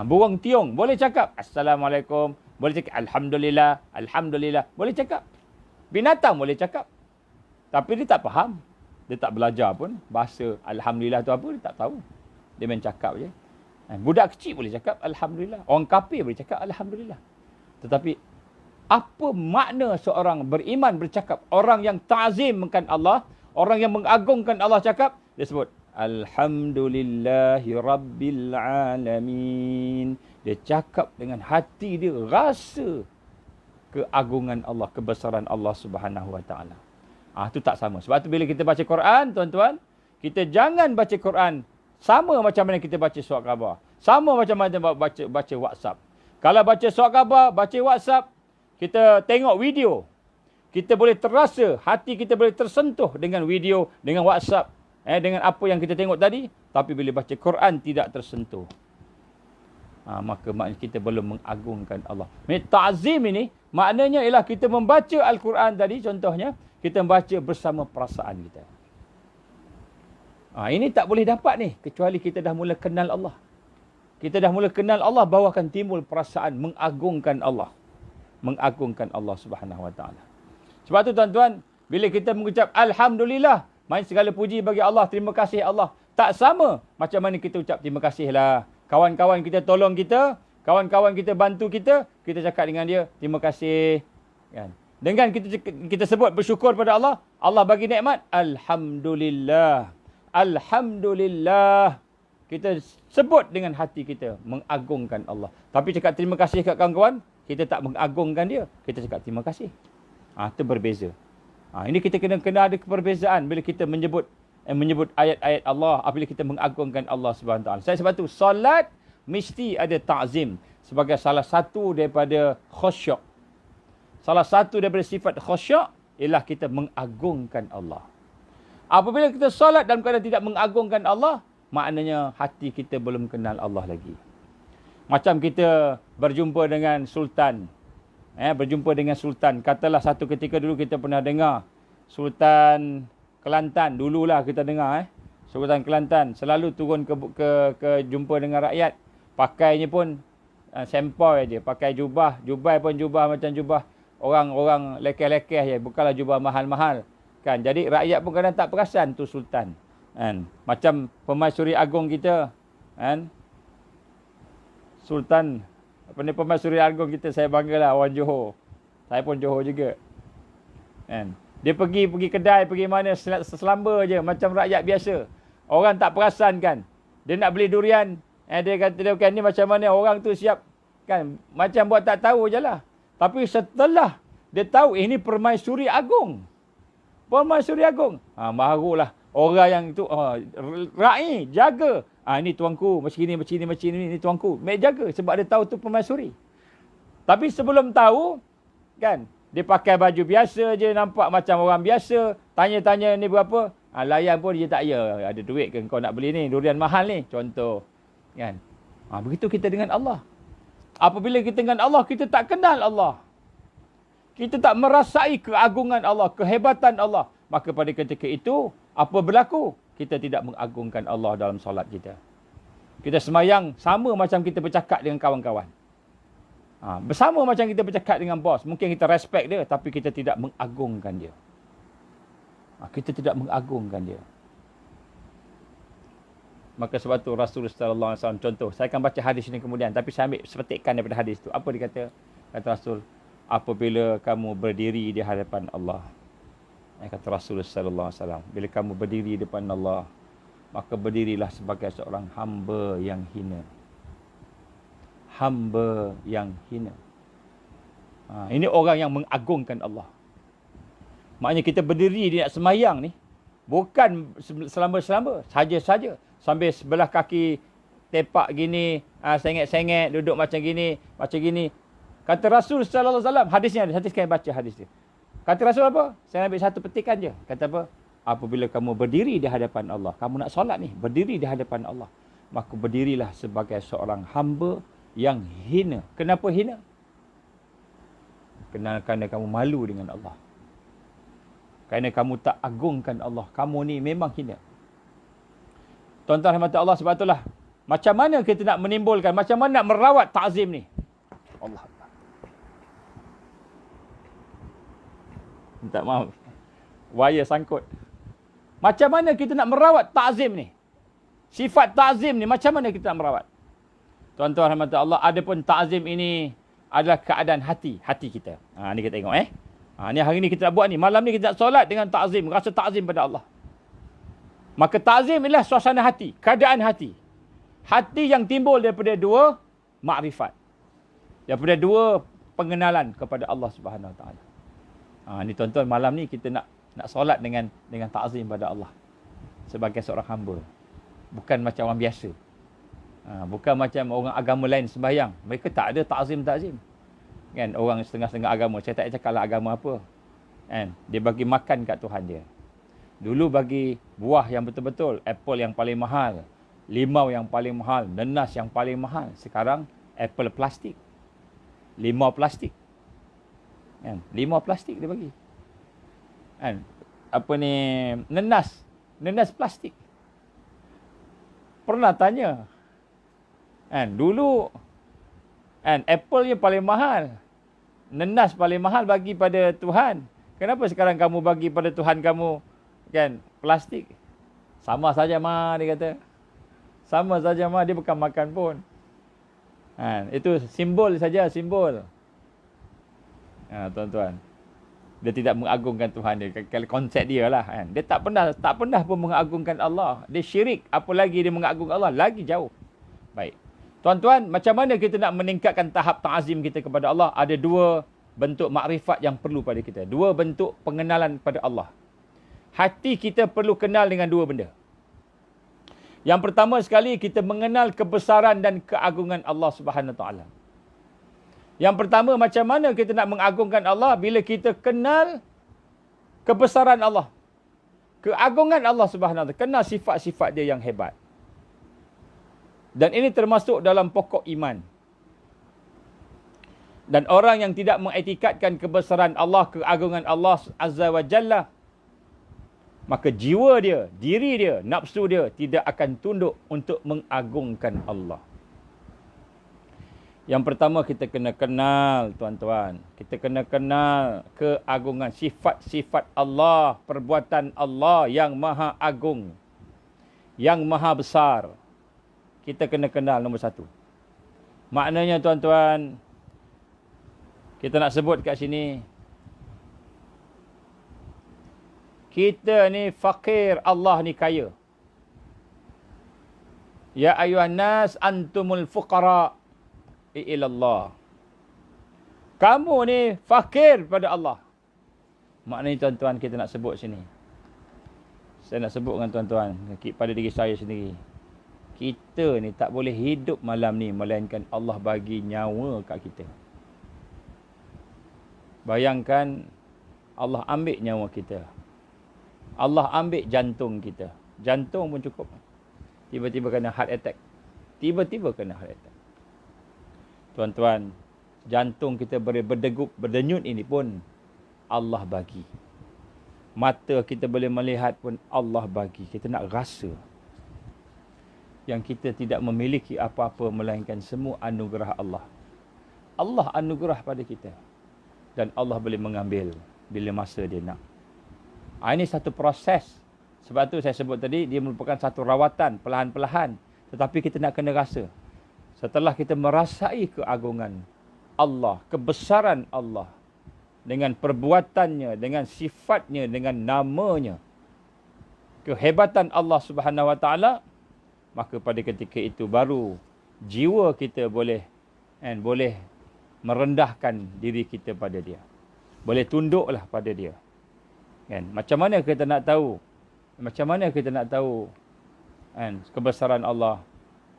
Speaker 1: Burung tiung boleh cakap. Assalamualaikum. Boleh cakap Alhamdulillah. Alhamdulillah. Boleh cakap. Binatang boleh cakap. Tapi dia tak faham. Dia tak belajar pun. Bahasa Alhamdulillah tu apa, dia tak tahu. Dia main cakap je. Budak kecil boleh cakap Alhamdulillah. Orang kafir boleh cakap Alhamdulillah. Tetapi apa makna seorang beriman bercakap? Orang yang ta'zimkan Allah, orang yang mengagungkan Allah cakap, dia sebut Alhamdulillahi Rabbil Alamin. Dia cakap dengan hati dia, rasa keagungan Allah, kebesaran Allah Subhanahu Wa Taala. Itu tak sama. Sebab tu bila kita baca Quran, tuan-tuan, kita jangan baca Quran sama macam mana kita baca surat khabar. Sama macam mana baca WhatsApp. Kalau baca surat khabar, baca WhatsApp, kita tengok video, kita boleh terasa, hati kita boleh tersentuh dengan video, dengan WhatsApp, dengan apa yang kita tengok tadi. Tapi bila baca Quran, tidak tersentuh. Maka maknanya kita belum mengagungkan Allah. Ta'zim ini, maknanya ialah kita membaca Al-Quran tadi, contohnya, kita membaca bersama perasaan kita. Ini tak boleh dapat ni, kecuali kita dah mula kenal Allah. Kita dah mula kenal Allah, bahawa akan timbul perasaan mengagungkan Allah. Mengagungkan Allah Subhanahu Wa Taala. Sebab tu tuan-tuan, bila kita mengucap Alhamdulillah, main segala puji bagi Allah, terima kasih Allah, tak sama macam mana kita ucap terima kasih lah. Kawan-kawan kita tolong kita, kawan-kawan kita bantu kita, kita cakap dengan dia, terima kasih. Kan? Dengan kita sebut bersyukur pada Allah, Allah bagi nikmat, Alhamdulillah. Alhamdulillah. Kita sebut dengan hati kita, mengagungkan Allah. Tapi cakap terima kasih kat kawan-kawan, kita tak mengagungkan dia, kita cakap terima kasih. Itu berbeza. Ini kita kena ada perbezaan bila kita menyebut ayat-ayat Allah, apabila kita mengagungkan Allah Subhanahu Wa Taala. Sebab tu solat mesti ada ta'zim sebagai salah satu daripada khusyuk. Salah satu daripada sifat khusyuk ialah kita mengagungkan Allah. Apabila kita solat dalam keadaan tidak mengagungkan Allah, maknanya hati kita belum kenal Allah lagi. Macam kita berjumpa dengan sultan, berjumpa dengan Sultan. Katalah satu ketika dulu kita pernah dengar Sultan Kelantan, dululah kita dengar Sultan Kelantan selalu turun ke jumpa dengan rakyat. Pakainya pun sempoi aja, pakai jubah pun jubah macam jubah orang-orang lekeh-lekeh je, bukanlah jubah mahal-mahal kan. Jadi rakyat pun kadang tak perasan tu sultan kan. Macam Pemaisuri Agung kita kan, Sultan Pemaisuri Agung kita, saya banggalah orang Johor. Saya pun Johor juga kan. Dia pergi kedai, pergi mana, selamba je macam rakyat biasa. Orang tak perasan kan. Dia nak beli durian, dia kata dia kan, ni macam mana orang tu siap kan, macam buat tak tahu je lah. Tapi setelah dia tahu ini Permaisuri Agung. Permaisuri Agung. Barulah orang yang itu ra'i jaga. Ini tuanku macam ni tuanku. Mek jaga sebab dia tahu tu permaisuri. Tapi sebelum tahu kan, dia pakai baju biasa je, nampak macam orang biasa. Tanya-tanya ni berapa? Layan pun dia tak ya. Ada duit ke kau nak beli ni? Durian mahal ni. Contoh. Kan? Begitu kita dengan Allah. Apabila kita dengan Allah, kita tak kenal Allah. Kita tak merasai keagungan Allah, kehebatan Allah. Maka pada ketika itu, apa berlaku? Kita tidak mengagungkan Allah dalam solat kita. Kita semayang sama macam kita bercakap dengan kawan-kawan. Bersama macam kita bercakap dengan bos. Mungkin kita respect dia, tapi kita tidak mengagungkan dia. Kita tidak mengagungkan dia. Maka sebab tu Rasulullah SAW, contoh, saya akan baca hadis ini kemudian, tapi saya ambil sepetikan daripada hadis tu. Apa dia kata? Kata Rasul, apabila kamu berdiri di hadapan Allah. Kata Rasulullah SAW, bila kamu berdiri di depan Allah, maka berdirilah sebagai seorang hamba yang hina. Hamba yang hina. Ini orang yang mengagungkan Allah. Maknanya kita berdiri di nak semayang ni, bukan selamba-selamba, saja-saja. Sambil sebelah kaki tepak gini, sengit-sengit, duduk macam gini. Kata Rasul sallallahu alaihi wasallam, hadisnya ada, saya baca hadis dia. Kata Rasul apa? Saya ambil satu petikan je. Kata apa? Apabila kamu berdiri di hadapan Allah, kamu nak solat ni, berdiri di hadapan Allah, maka berdirilah sebagai seorang hamba yang hina. Kenapa hina? Kerana kamu malu dengan Allah. Kerana kamu tak agungkan Allah. Kamu ni memang hina. Tuan-tuan rahmat Allah, sebab itulah macam mana kita nak menimbulkan, macam mana nak merawat ta'zim ni. Allah. Minta maaf. Wire sangkut. Macam mana kita nak merawat ta'zim ni? Sifat ta'zim ni macam mana kita nak merawat? Tuan-tuan rahmat Allah, ada pun ta'zim ini adalah keadaan hati kita. Ni kita tengok ni hari ni kita nak buat ni. Malam ni kita nak solat dengan ta'zim, rasa ta'zim pada Allah. Maka ta'zim ialah suasana hati, keadaan hati. Hati yang timbul daripada dua makrifat. Daripada dua pengenalan kepada Allah Subhanahu Wa Taala. Ni tuan-tuan, malam ni kita nak solat dengan ta'zim pada Allah sebagai seorang hamba. Bukan macam orang biasa. Bukan macam orang agama lain sembahyang. Mereka tak ada ta'zim. Kan, orang setengah-setengah agama, saya tak cakaplah agama apa. Kan, dia bagi makan kat Tuhan dia. Dulu bagi buah yang betul-betul, apple yang paling mahal, limau yang paling mahal, nenas yang paling mahal. Sekarang apple plastik, limau plastik. Kan, limau plastik dia bagi. Kan, apa ni, nenas plastik. Pernah tanya. Kan, dulu kan, apple yang paling mahal, nenas paling mahal bagi pada Tuhan. Kenapa sekarang kamu bagi pada Tuhan kamu kan plastik? Sama saja mah, dia kata. Sama saja mah, dia bukan makan pun. Itu simbol saja, simbol. Tuan-tuan, dia tidak mengagungkan Tuhan dia. Kalau konsep dia lah kan. Dia tak pernah pun mengagungkan Allah. Dia syirik, apalagi dia mengagungkan Allah, lagi jauh. Baik. Tuan-tuan, macam mana kita nak meningkatkan tahap ta'zim kita kepada Allah? Ada dua bentuk makrifat yang perlu pada kita. Dua bentuk pengenalan pada Allah. Hati kita perlu kenal dengan dua benda. Yang pertama sekali, kita mengenal kebesaran dan keagungan Allah Subhanahu Wa Taala. Yang pertama, macam mana kita nak mengagungkan Allah? Bila kita kenal kebesaran Allah, keagungan Allah Subhanahu Wa Taala, kenal sifat-sifat dia yang hebat. Dan ini termasuk dalam pokok iman. Dan orang yang tidak mengiktikadkan kebesaran Allah, keagungan Allah Azza wa Jalla, maka jiwa dia, diri dia, nafsu dia tidak akan tunduk untuk mengagungkan Allah. Yang pertama kita kena kenal, tuan-tuan. Kita kena kenal keagungan, sifat-sifat Allah, perbuatan Allah yang maha agung, yang maha besar. Kita kena kenal nombor satu. Maknanya, tuan-tuan, kita nak sebut kat sini, kita ni fakir, Allah ni kaya. Ya ayuhan nas antumul fuqara ilallah. Kamu ni fakir pada Allah. Maknanya, tuan-tuan, kita nak sebut sini. Saya nak sebut dengan tuan-tuan, pada diri saya sendiri. Kita ni tak boleh hidup malam ni melainkan Allah bagi nyawa kat kita. Bayangkan Allah ambil nyawa kita. Allah ambil jantung kita. Jantung pun cukup. Tiba-tiba kena heart attack. Tiba-tiba kena heart attack. Tuan-tuan, jantung kita boleh berdegup, berdenyut ini pun Allah bagi. Mata kita boleh melihat pun Allah bagi. Kita nak rasa. Yang kita tidak memiliki apa-apa melainkan semua anugerah Allah. Allah anugerah pada kita. Dan Allah boleh mengambil bila masa dia nak. Ini satu proses. Sebab tu saya sebut tadi, dia merupakan satu rawatan, perlahan-perlahan. Tetapi kita nak kena rasa. Setelah kita merasai keagungan Allah, kebesaran Allah, dengan perbuatannya, dengan sifatnya, dengan namanya, kehebatan Allah Subhanahu Wa Taala, maka pada ketika itu baru jiwa kita boleh merendahkan diri kita pada dia. Boleh tunduklah pada dia. Kan? Macam mana kita nak tahu? Macam mana kita nak tahu kan, kebesaran Allah?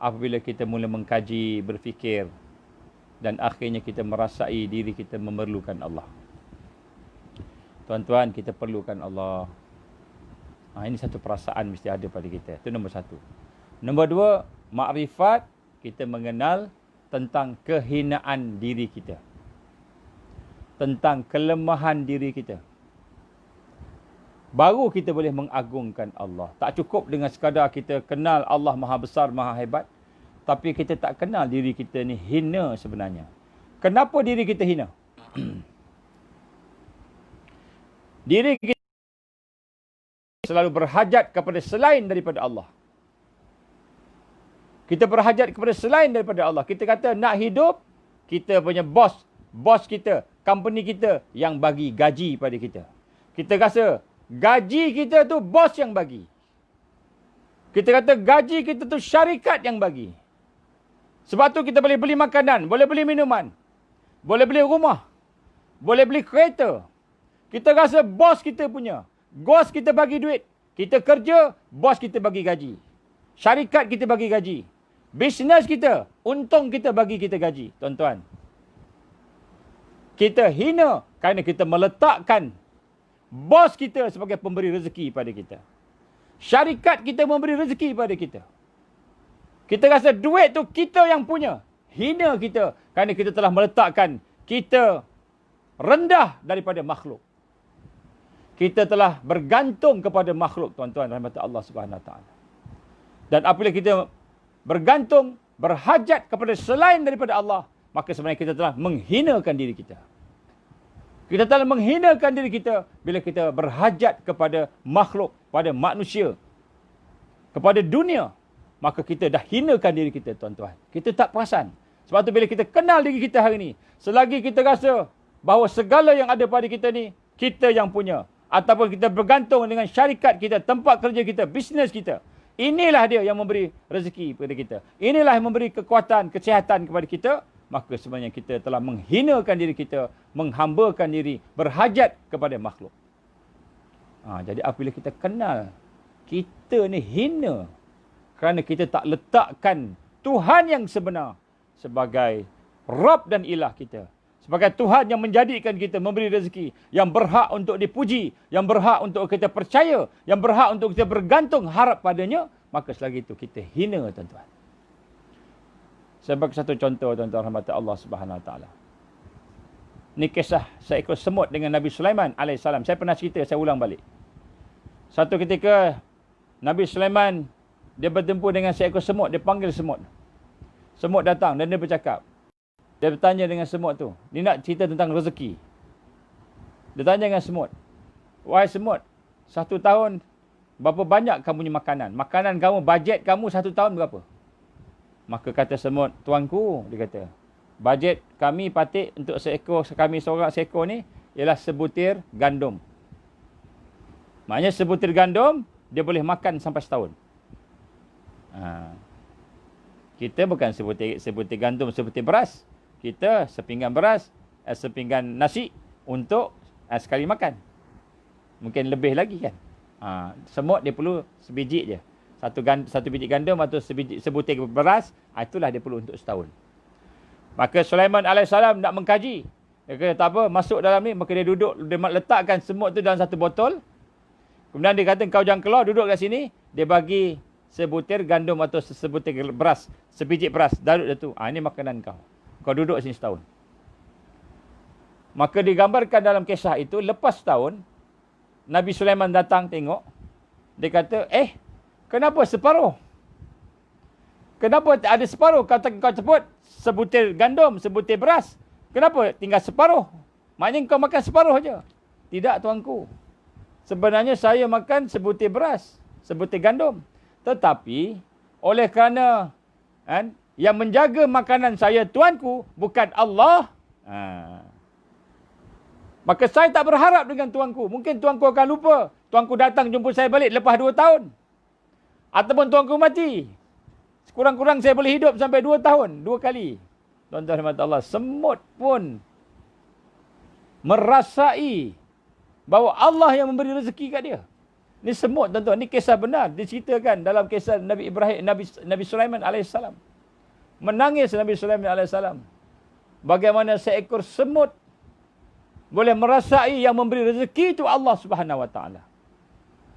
Speaker 1: Apabila kita mula mengkaji, berfikir, dan akhirnya kita merasai diri kita memerlukan Allah. Tuan-tuan, kita perlukan Allah. Ini satu perasaan mesti ada pada kita. Itu nombor satu. Nombor dua, makrifat, kita mengenal tentang kehinaan diri kita. Tentang kelemahan diri kita. Baru kita boleh mengagungkan Allah. Tak cukup dengan sekadar kita kenal Allah maha besar, maha hebat. Tapi kita tak kenal diri kita ni hina sebenarnya. Kenapa diri kita hina? Diri kita selalu berhajat kepada selain daripada Allah. Kita berhajat kepada selain daripada Allah. Kita kata nak hidup, kita punya bos kita, company kita yang bagi gaji pada kita. Kita rasa gaji kita tu bos yang bagi. Kita kata gaji kita tu syarikat yang bagi. Sebab tu kita boleh beli makanan, boleh beli minuman, boleh beli rumah, boleh beli kereta. Kita rasa bos kita punya. Bos kita bagi duit. Kita kerja, bos kita bagi gaji. Syarikat kita bagi gaji. Bisnes kita, untung kita bagi kita gaji. Tuan-tuan, kita hina kerana kita meletakkan bos kita sebagai pemberi rezeki pada kita. Syarikat kita memberi rezeki pada kita. Kita rasa duit tu kita yang punya. Hina kita kerana kita telah meletakkan kita rendah daripada makhluk. Kita telah bergantung kepada makhluk, tuan-tuan, rahmat Allah Subhanahu Wa Taala. Dan apabila kita bergantung, berhajat kepada selain daripada Allah, maka sebenarnya kita telah menghinakan diri kita. Kita telah menghinakan diri kita bila kita berhajat kepada makhluk, pada manusia, kepada dunia. Maka kita dah hinakan diri kita, tuan-tuan. Kita tak perasan. Sebab tu bila kita kenal diri kita hari ini, selagi kita rasa bahawa segala yang ada pada kita ni, kita yang punya. Ataupun kita bergantung dengan syarikat kita, tempat kerja kita, bisnes kita. Inilah dia yang memberi rezeki kepada kita. Inilah yang memberi kekuatan, kesihatan kepada kita. Maka sebenarnya kita telah menghinakan diri kita, menghambakan diri, berhajat kepada makhluk. Jadi apabila kita kenal, kita ni hina. Kerana kita tak letakkan Tuhan yang sebenar sebagai Rabb dan Ilah kita. Sebagai Tuhan yang menjadikan kita, memberi rezeki, yang berhak untuk dipuji, yang berhak untuk kita percaya, yang berhak untuk kita bergantung harap padanya, maka selagi itu kita hina, tuan-tuan. Saya bagi satu contoh, tuan-tuan, rahmat Allah Subhanahu Wa Taala. Ni kisah seekor semut dengan Nabi Sulaiman alaihissalam. Saya pernah cerita, saya ulang balik. Satu ketika Nabi Sulaiman dia bertemu dengan seekor semut, dia panggil semut. Semut datang dan dia bercakap. Dia bertanya dengan semut tu, dia nak cerita tentang rezeki. Dia tanya dengan semut, wahai semut, 1 tahun berapa banyak kamu punya makanan? Makanan kamu, bajet kamu 1 tahun berapa? Maka kata semut, tuanku, dia kata, bajet kami patik untuk kami seorang seekor ni ialah sebutir gandum. Maknanya sebutir gandum dia boleh makan sampai setahun. Kita bukan sebutir gandum, sebutir beras. Kita sepinggan beras, sepinggan nasi untuk sekali makan. Mungkin lebih lagi kan. Semut dia perlu sebiji je. Satu biji gandum atau sebutir beras, itulah dia perlu untuk setahun. Maka Sulaiman alaihissalam nak mengkaji. Dia kata tak apa, masuk dalam ni. Maka dia duduk, dia letakkan semut tu dalam satu botol. Kemudian dia kata, kau jangan keluar, duduk kat sini. Dia bagi sebutir gandum atau sebutir beras, sebiji beras, darut dia tu. Ini makanan kau. Kau duduk sini setahun. Maka digambarkan dalam kisah itu, lepas setahun, Nabi Sulaiman datang tengok. Dia kata, kenapa separuh? Kenapa ada separuh? Kau sebut sebutir gandum, sebutir beras. Kenapa tinggal separuh? Maknanya kau makan separuh je. Tidak tuanku. Sebenarnya saya makan sebutir beras, sebutir gandum. Tetapi oleh kerana yang menjaga makanan saya tuanku bukan Allah. Maka saya tak berharap dengan tuanku. Mungkin tuanku akan lupa. Tuanku datang jumpa saya balik lepas 2 tahun. Ataupun tuanku mati. Kurang-kurang saya boleh hidup sampai 2 tahun. 2 kali. Tuan-tuan rahmat Allah. Semut pun merasai bahawa Allah yang memberi rezeki kat dia. Ini semut tuan-tuan. Ini kisah benar. Diceritakan dalam kisah Nabi Ibrahim, Nabi Sulaiman alaihissalam. Menangis Nabi Sulaiman alaihissalam. Bagaimana seekor semut boleh merasai yang memberi rezeki itu Allah Subhanahu Wa Taala.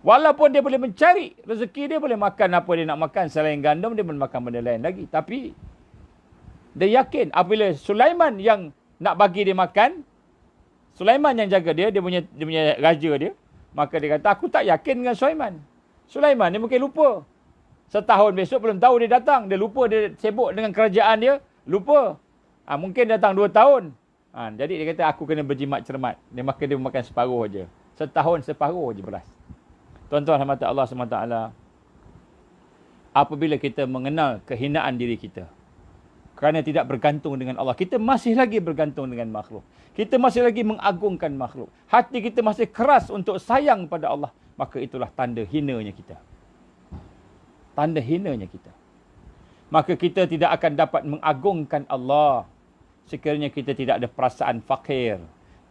Speaker 1: Walaupun dia boleh mencari rezeki, dia boleh makan apa dia nak makan. Selain gandum, dia boleh makan benda lain lagi. Tapi dia yakin apabila Sulaiman yang nak bagi dia makan, Sulaiman yang jaga dia punya raja dia, maka dia kata, aku tak yakin dengan Sulaiman. Sulaiman ni mungkin lupa. Setahun besok belum tahu dia datang. Dia lupa, dia sibuk dengan kerajaan dia. Lupa. Mungkin datang 2 tahun. Jadi dia kata, aku kena berjimat cermat. Dia makan separuh je. Setahun separuh je beras. Tuan-tuan rahmat Allah SWT. Apabila kita mengenal kehinaan diri kita. Kerana tidak bergantung dengan Allah. Kita masih lagi bergantung dengan makhluk. Kita masih lagi mengagungkan makhluk. Hati kita masih keras untuk sayang pada Allah. Maka itulah tanda hinanya kita. Tanda hinanya kita. Maka kita tidak akan dapat mengagungkan Allah. Sekiranya kita tidak ada perasaan fakir.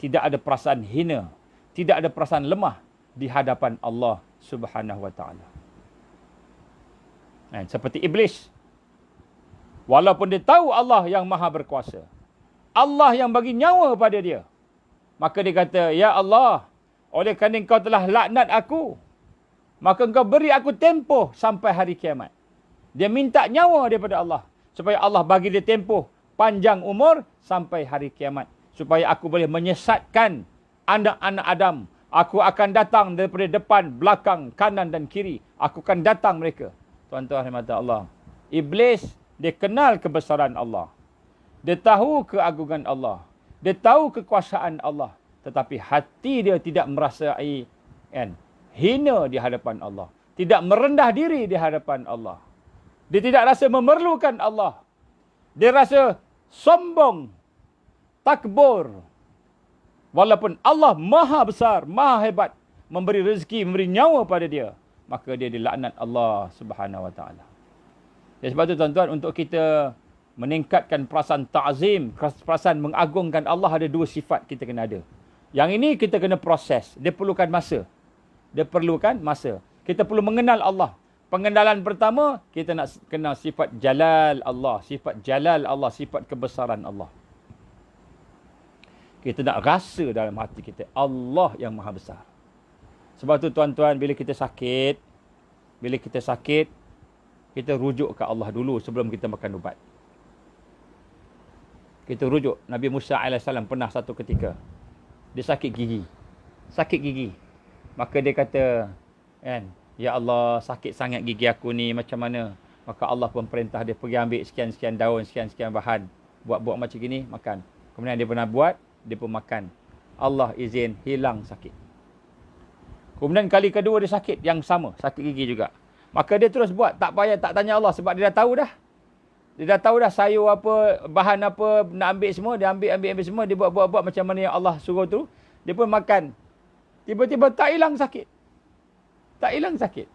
Speaker 1: Tidak ada perasaan hina. Tidak ada perasaan lemah di hadapan Allah Subhanahu Wa Taala. Seperti iblis. Walaupun dia tahu Allah yang maha berkuasa. Allah yang bagi nyawa pada dia. Maka dia kata, ya Allah, oleh kerana engkau telah laknat aku, maka engkau beri aku tempoh sampai hari kiamat. Dia minta nyawa daripada Allah. Supaya Allah bagi dia tempoh panjang umur sampai hari kiamat. Supaya aku boleh menyesatkan anak-anak Adam. Aku akan datang daripada depan, belakang, kanan dan kiri. Aku akan datang mereka. Tuan-tuan rahmat Allah. Iblis, dia kenal kebesaran Allah. Dia tahu keagungan Allah. Dia tahu kekuasaan Allah. Tetapi hati dia tidak merasai hina di hadapan Allah. Tidak merendah diri di hadapan Allah. Dia tidak rasa memerlukan Allah. Dia rasa sombong, takbur. Walaupun Allah maha besar, maha hebat, memberi rezeki, memberi nyawa pada dia, maka dia dilaknat Allah Subhanahu Wa Taala. Sebab itu tuan-tuan, untuk kita meningkatkan perasaan ta'zim, perasaan mengagungkan Allah, ada 2 sifat kita kena ada. Yang ini kita kena proses. Dia perlukan masa. Dia perlukan masa. Kita perlu mengenal Allah. Pengenalan pertama, kita nak kenal sifat jalal Allah. Sifat jalal Allah, sifat kebesaran Allah. Kita nak rasa dalam hati kita, Allah yang maha besar. Sebab tu tuan-tuan, bila kita sakit, kita rujuk ke Allah dulu sebelum kita makan ubat. Kita rujuk Nabi Musa AS pernah satu ketika dia sakit gigi. Sakit gigi. Maka dia kata, kan, ya Allah, sakit sangat gigi aku ni, macam mana? Maka Allah pun perintah dia pergi ambil sekian-sekian daun, sekian-sekian bahan. Buat-buat macam gini, makan. Kemudian dia pernah buat, dia pun makan. Allah izin, hilang sakit. Kemudian kali kedua dia sakit, yang sama, sakit gigi juga. Maka dia terus buat, tak payah, tak tanya Allah sebab dia dah tahu dah. Dia dah tahu dah sayur apa, bahan apa nak ambil semua. Dia ambil semua. Dia buat macam mana yang Allah suruh tu. Dia pun makan. Tiba-tiba tak hilang sakit. Tak hilang sakit.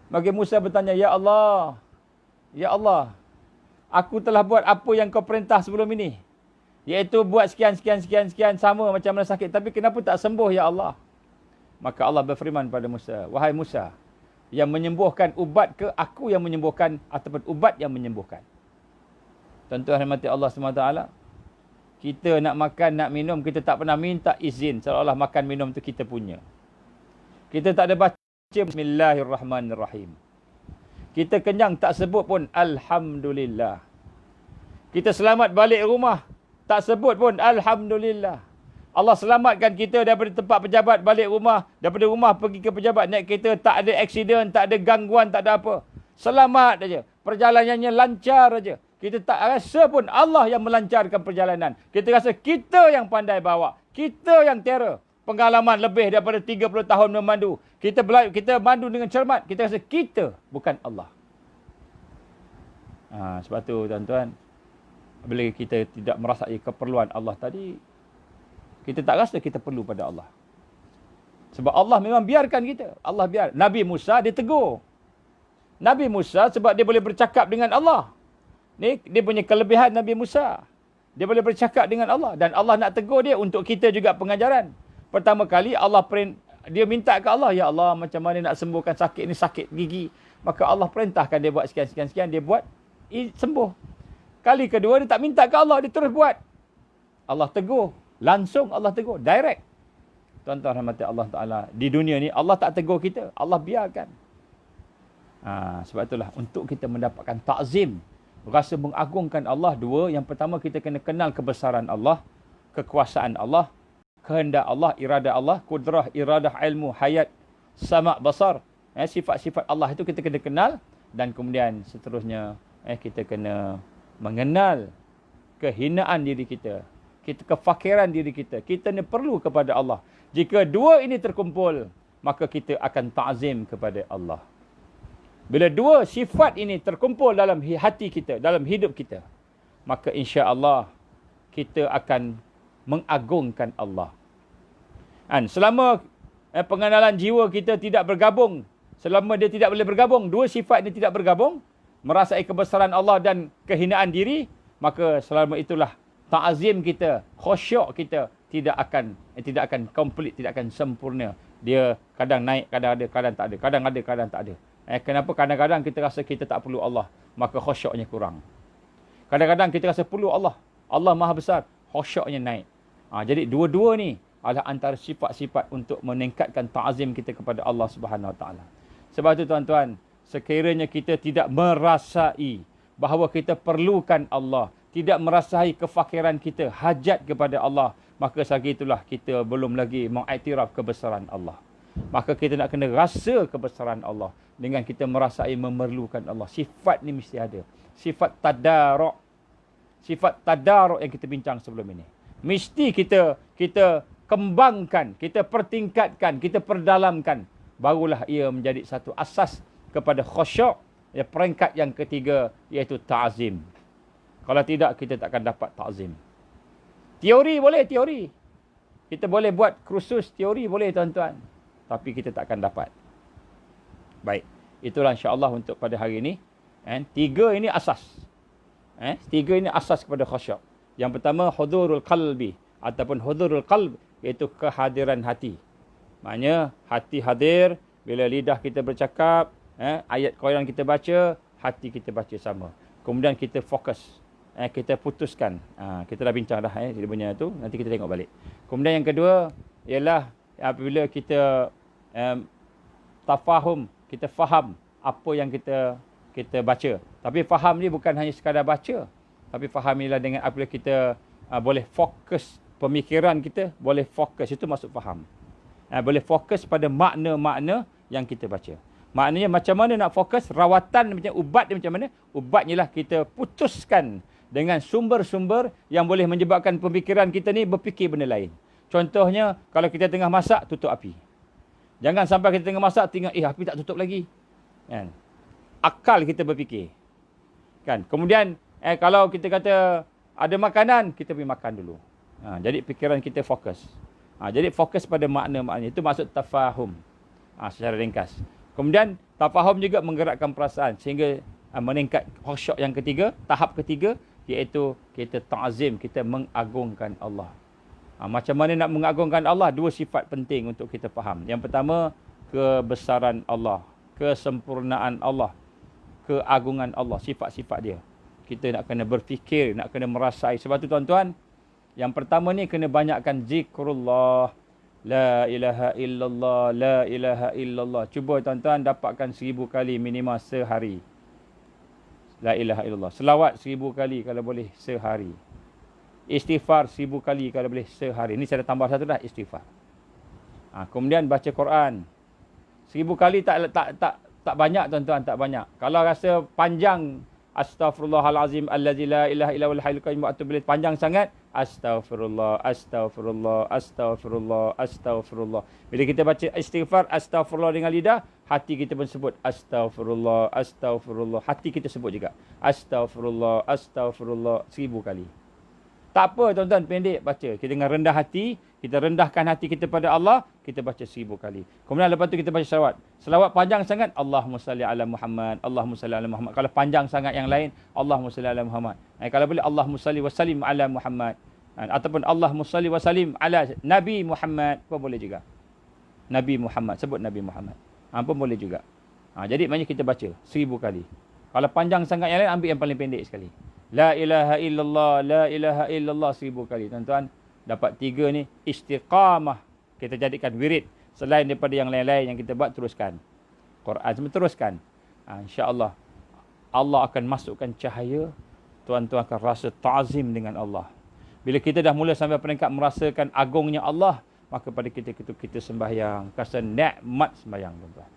Speaker 1: Maka Musa bertanya, Ya Allah. Ya Allah. Aku telah buat apa yang kau perintah sebelum ini. Iaitu buat sekian sama macam mana sakit. Tapi kenapa tak sembuh ya Allah? Maka Allah berfirman pada Musa. Wahai Musa. Yang menyembuhkan ubat ke aku yang menyembuhkan ataupun ubat yang menyembuhkan? Tuan-tuan rahmati Allah SWT, kita nak makan, nak minum, kita tak pernah minta izin. Seolah-olah makan minum tu kita punya. Kita tak ada baca Bismillahirrahmanirrahim. Kita kenyang tak sebut pun Alhamdulillah. Kita selamat balik rumah, tak sebut pun Alhamdulillah. Allah selamatkan kita daripada tempat pejabat balik rumah, daripada rumah pergi ke pejabat naik kereta, tak ada aksiden, tak ada gangguan, tak ada apa. Selamat aja. Perjalanannya lancar aja. Kita tak rasa pun Allah yang melancarkan perjalanan. Kita rasa kita yang pandai bawa. Kita yang terror. Pengalaman lebih daripada 30 tahun memandu. Kita mandu dengan cermat. Kita rasa kita, bukan Allah. Sebab tu tuan-tuan, bila kita tidak merasai keperluan Allah tadi, kita tak rasa kita perlu pada Allah. Sebab Allah memang biarkan kita. Allah biar. Nabi Musa dia tegur. Nabi Musa sebab dia boleh bercakap dengan Allah. Ni dia punya kelebihan Nabi Musa. Dia boleh bercakap dengan Allah. Dan Allah nak tegur dia untuk kita juga pengajaran. Pertama kali dia minta ke Allah, Ya Allah, macam mana nak sembuhkan sakit ni, sakit gigi. Maka Allah perintahkan dia buat sekian. Dia buat, sembuh. Kali kedua dia tak minta ke Allah, dia terus buat. Allah tegur. Langsung Allah tegur. Direct. Tuan-tuan rahmati Allah Ta'ala. Di dunia ni Allah tak tegur kita. Allah biarkan. Sebab itulah untuk kita mendapatkan ta'zim, rasa mengagungkan Allah, dua. Yang pertama, kita kena kenal kebesaran Allah, kekuasaan Allah, kehendak Allah, iradah Allah, kudrah, iradah, ilmu, hayat, sama' basar. Sifat-sifat Allah itu kita kena kenal. Dan kemudian seterusnya, kita kena mengenal kehinaan diri kita, kefakiran diri kita. Kita ni perlu kepada Allah. Jika dua ini terkumpul, maka kita akan ta'zim kepada Allah. Bila dua sifat ini terkumpul dalam hati kita, dalam hidup kita, maka insya-Allah kita akan mengagungkan Allah. Selama pengenalan jiwa kita tidak bergabung, selama dia tidak boleh bergabung, dua sifat ini tidak bergabung, merasai kebesaran Allah dan kehinaan diri, maka selama itulah ta'zim kita, khusyuk kita tidak akan komplit, tidak akan sempurna. Dia kadang naik, kadang ada, kadang tak ada. Kadang ada, kadang tak ada. Kenapa kadang-kadang kita rasa kita tak perlu Allah, maka khusyuknya kurang. Kadang-kadang kita rasa perlu Allah. Allah Maha Besar, khusyuknya naik. Jadi dua-dua ni adalah antara sifat-sifat untuk meningkatkan ta'zim kita kepada Allah Subhanahu Wa Taala. Sebab itu tuan-tuan, sekiranya kita tidak merasai bahawa kita perlukan Allah, tidak merasai kefakiran kita, hajat kepada Allah, maka selagi itulah kita belum lagi mengiktiraf kebesaran Allah. Maka kita nak kena rasa kebesaran Allah dengan kita merasai memerlukan Allah. Sifat ni mesti ada. Sifat tadaruk. Sifat tadaruk yang kita bincang sebelum ini. Mesti kita kembangkan, kita pertingkatkan, kita perdalamkan. Barulah ia menjadi satu asas kepada khusyuk. Peringkat yang ketiga iaitu ta'zim. Kalau tidak, kita tak akan dapat ta'zim. Teori boleh, teori. Kita boleh buat kursus teori, boleh tuan-tuan. Tapi kita tak akan dapat. Baik. Itulah insya-Allah untuk pada hari ini. Tiga ini asas. Tiga ini asas kepada khusyuk. Yang pertama, hudurul qalbi. Ataupun hudurul qalb, iaitu kehadiran hati. Maknanya, hati hadir. Bila lidah kita bercakap, ayat Quran kita baca, hati kita baca sama. Kemudian kita fokus. Kita putuskan. Kita dah bincang dah dia punya tu. Nanti kita tengok balik. Kemudian yang kedua ialah apabila kita tafahum, kita faham apa yang kita baca. Tapi faham ni bukan hanya sekadar baca. Tapi fahamilah dengan apabila kita boleh fokus pemikiran kita, boleh fokus, itu maksud faham. Boleh fokus pada makna-makna yang kita baca. Maknanya macam mana nak fokus, rawatan macam ubat dia macam mana? Ubatnya lah kita putuskan dengan sumber-sumber yang boleh menyebabkan pemikiran kita ni berfikir benda lain. Contohnya, kalau kita tengah masak, tutup api. Jangan sampai kita tengah masak, tengok, api tak tutup lagi. Kan? Akal kita berfikir. Kan? Kemudian, kalau kita kata ada makanan, kita pergi makan dulu. Jadi fikiran kita fokus. Jadi fokus pada makna-makna. Itu maksud tafahum. Secara ringkas. Kemudian, tafahum juga menggerakkan perasaan. Sehingga meningkat khusyuk yang ketiga. Tahap ketiga, iaitu kita ta'zim, kita mengagungkan Allah. Macam mana nak mengagungkan Allah? Dua sifat penting untuk kita faham. Yang pertama, kebesaran Allah. Kesempurnaan Allah. Keagungan Allah. Sifat-sifat dia. Kita nak kena berfikir, nak kena merasai. Sebab tu tuan-tuan, yang pertama ni kena banyakkan zikrullah. La ilaha illallah, la ilaha illallah. Cuba tuan-tuan dapatkan 1000 kali minimal sehari. La ilaha illallah. Selawat 1000 kali kalau boleh sehari. Istighfar 1000 kali kalau boleh sehari. Ini saya dah tambah satu dah, istighfar. Kemudian baca Quran. 1000 kali tak banyak tuan-tuan, tak banyak. Kalau rasa panjang, astaghfirullahalazim allazi la ilaha illa huwal hayyul qayyum wa atubu ilaih, panjang sangat, astaghfirullah, astaghfirullah, astaghfirullah, astaghfirullah. Bila kita baca istighfar, astaghfirullah dengan lidah, hati kita pun sebut astaghfirullah, astaghfirullah. Hati kita sebut juga astaghfirullah, astaghfirullah 1000 kali. Tak apa tuan-tuan, pendek baca. Kita dengan rendah hati, kita rendahkan hati kita pada Allah, kita baca 1000 kali. Kemudian lepas tu kita baca selawat. Selawat panjang sangat, Allahumma salli ala Muhammad, Allahumma salli ala Muhammad. Kalau panjang sangat yang lain, Allahumma salli ala Muhammad. Kalau boleh, Allahumma salli wa sallim ala Muhammad. Ataupun Allahumma salli wa sallim ala Nabi Muhammad, pun boleh juga. Nabi Muhammad, sebut Nabi Muhammad. Pun boleh juga. Jadi maknanya kita baca 1000 kali. Kalau panjang sangat yang lain, ambil yang paling pendek sekali. La ilaha illallah, la ilaha illallah 1000 kali. Tuan-tuan, dapat 3 ni, istiqamah. Kita jadikan wirid. Selain daripada yang lain-lain yang kita buat, teruskan. Quran semua teruskan. InsyaAllah, Allah akan masukkan cahaya. Tuan-tuan akan rasa ta'zim dengan Allah. Bila kita dah mula sampai peringkat merasakan agungnya Allah, maka pada kita sembahyang. Rasa nikmat sembahyang, tuan-tuan.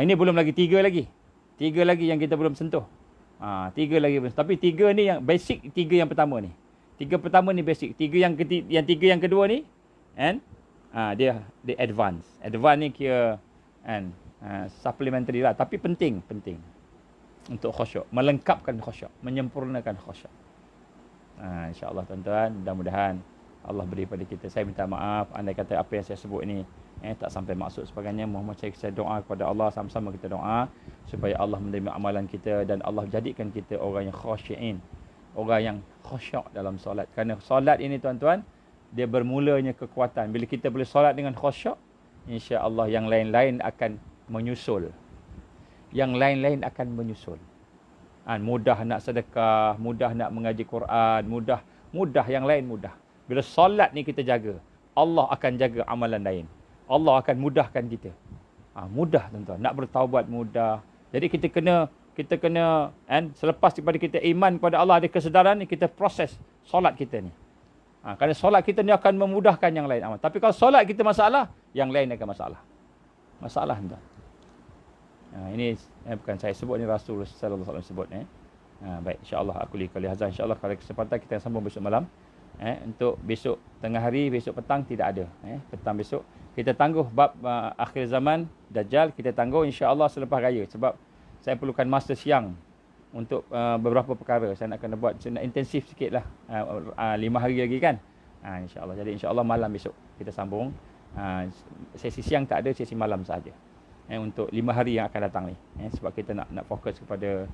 Speaker 1: Ini belum lagi 3 lagi. 3 lagi yang kita belum sentuh. 3 lagi. Tapi 3 ni yang basic, 3 yang pertama ni. 3 pertama ni basic. 3 yang kedua ni, dia advance. Advance ni kira supplementary lah. Tapi penting untuk khusyuk. Melengkapkan khusyuk. Menyempurnakan khusyuk. InsyaAllah tuan-tuan, mudah-mudahan Allah beri pada kita. Saya minta maaf andai kata apa yang saya sebut ni tak sampai maksud sebagainya. Mohon saya doa kepada Allah, sama-sama kita doa supaya Allah menerima amalan kita dan Allah jadikan kita orang yang khusyi'in, orang yang khusyuk dalam solat. Kerana solat ini tuan-tuan, dia bermulanya kekuatan. Bila kita boleh solat dengan khusyuk, insya-Allah yang lain-lain akan menyusul. Yang lain-lain akan menyusul. Mudah nak sedekah, mudah nak mengaji Quran, mudah yang lain mudah. Bila solat ni kita jaga, Allah akan jaga amalan lain. Allah akan mudahkan kita. Mudah tuan-tuan. Nak bertaubat mudah. Jadi kita kena selepas daripada kita iman kepada Allah, ada kesedaran ni, kita proses solat kita ni. Kerana solat kita ni akan memudahkan yang lain amal. Tapi kalau solat kita masalah, yang lain akan masalah. Masalah tuan. Ini bukan saya sebut, ni Rasulullah sallallahu alaihi wasallam sebut. Baik, insya-Allah aku lihat hazan, insya-Allah kalau kesempatan kita sambung besok malam. Untuk besok tengah hari, besok petang tidak ada. Petang besok kita tangguh bab akhir zaman Dajjal, kita tangguh insya-Allah selepas raya, sebab saya perlukan masa siang untuk beberapa perkara. Saya nak kena buat, saya nak intensif sikitlah. 5 hari lagi kan. Insya-Allah. Jadi insya-Allah malam besok kita sambung. Sesi siang tak ada, sesi malam saja. Untuk 5 hari yang akan datang ni. Sebab kita nak fokus kepada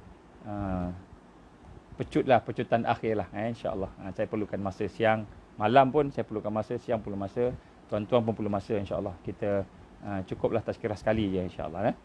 Speaker 1: pecutan akhir lah. InsyaAllah. Saya perlukan masa siang. Malam pun saya perlukan masa, siang perlu masa. Tuan-tuan pun perlu masa, insyaAllah. Kita cukuplah tazkirah sekali je, insyaAllah.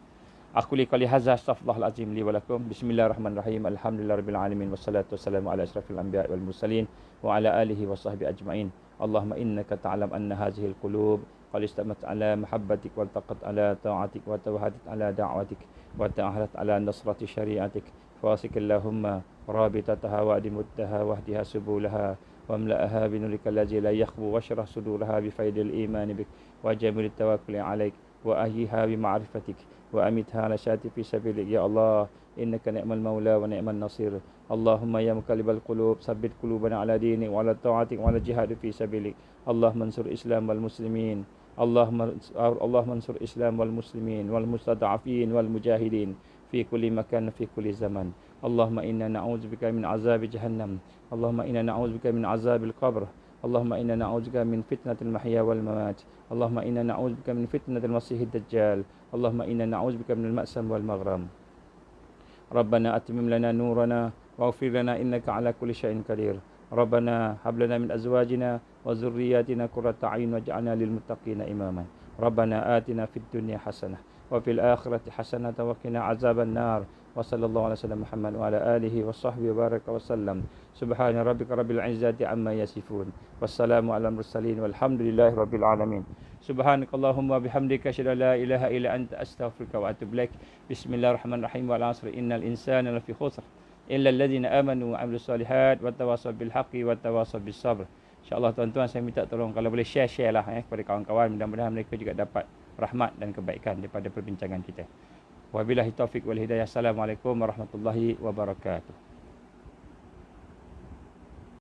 Speaker 1: Aku li qali hadza astaghfirullahalazim li wa lakum. Bismillahirrahmanirrahim. Alhamdulillahirabbil alamin wassalatu wassalamu ala asyrafil anbiya'i wal mursalin wa ala alihi washabbihi ajma'in. Allahumma innaka ta'lam anna hadhihi alqulub qad istamat ala mahabbatik wa taqat ala ta'atik wa tawahadat ala da'watik wa ta'ahadat ala nasrati syari'atik. Fasik Allahumma رابطتها وأدم مدها واهدها سبلها واملأها بنورك الذي لا يخبو واشرح صدورها بفيض الإيمان بك وجميل التوكل عليك وأحيها بمعرفتك وأمتها على شات في سبيلك يا الله إنك نعم المولى ونعم النصير اللهم يا مقلب القلوب ثبت قلوبنا على دينك وعلى طاعتك وعلى الجهاد في سبيلك اللهم انصر الإسلام والمسلمين اللهم انصر الإسلام والمسلمين والمستضعفين والمجاهدين في كل مكان في كل زمن اللهم إنا نعوذ بك من عذاب جهنم اللهم إنا نعوذ بك من عذاب القبر اللهم إنا نعوذ بك من فتنة المحيا والممات اللهم إنا نعوذ بك من فتنة المسيح الدجال اللهم إنا نعوذ بك من المأسم والمغرم ربنا أتمم لنا نورنا واغفر لنا إنك على كل شيء قدير ربنا هب لنا من أزواجنا وذرياتنا قرة أعين واجعلنا للمتقين إماما ربنا آتنا في الدنيا حسنة وفي الآخرة حسنة وقنا عذاب النار وصلى الله على سيدنا محمد وعلى آله وصحبه وبارك وسلم سبحان ربك رب العزة عما يصفون والسلام على المرسلين والحمد لله رب العالمين سبحانك اللهم وبحمدك أشهد أن لا إله إلا أنت أستغفرك وأتوب إليك بسم الله الرحمن الرحيم والعصر إن الإنسان لفي خسر إلا الذين آمنوا وعملوا الصالحات وتواصوا بالحق وتواصوا بالصبر. InsyaAllah tuan-tuan saya minta tolong kalau boleh share lah kepada kawan-kawan, mudah-mudahan mereka juga dapat rahmat dan kebaikan daripada perbincangan kita. Wabillahi taufiq wal hidayah. Assalamualaikum warahmatullahi wabarakatuh.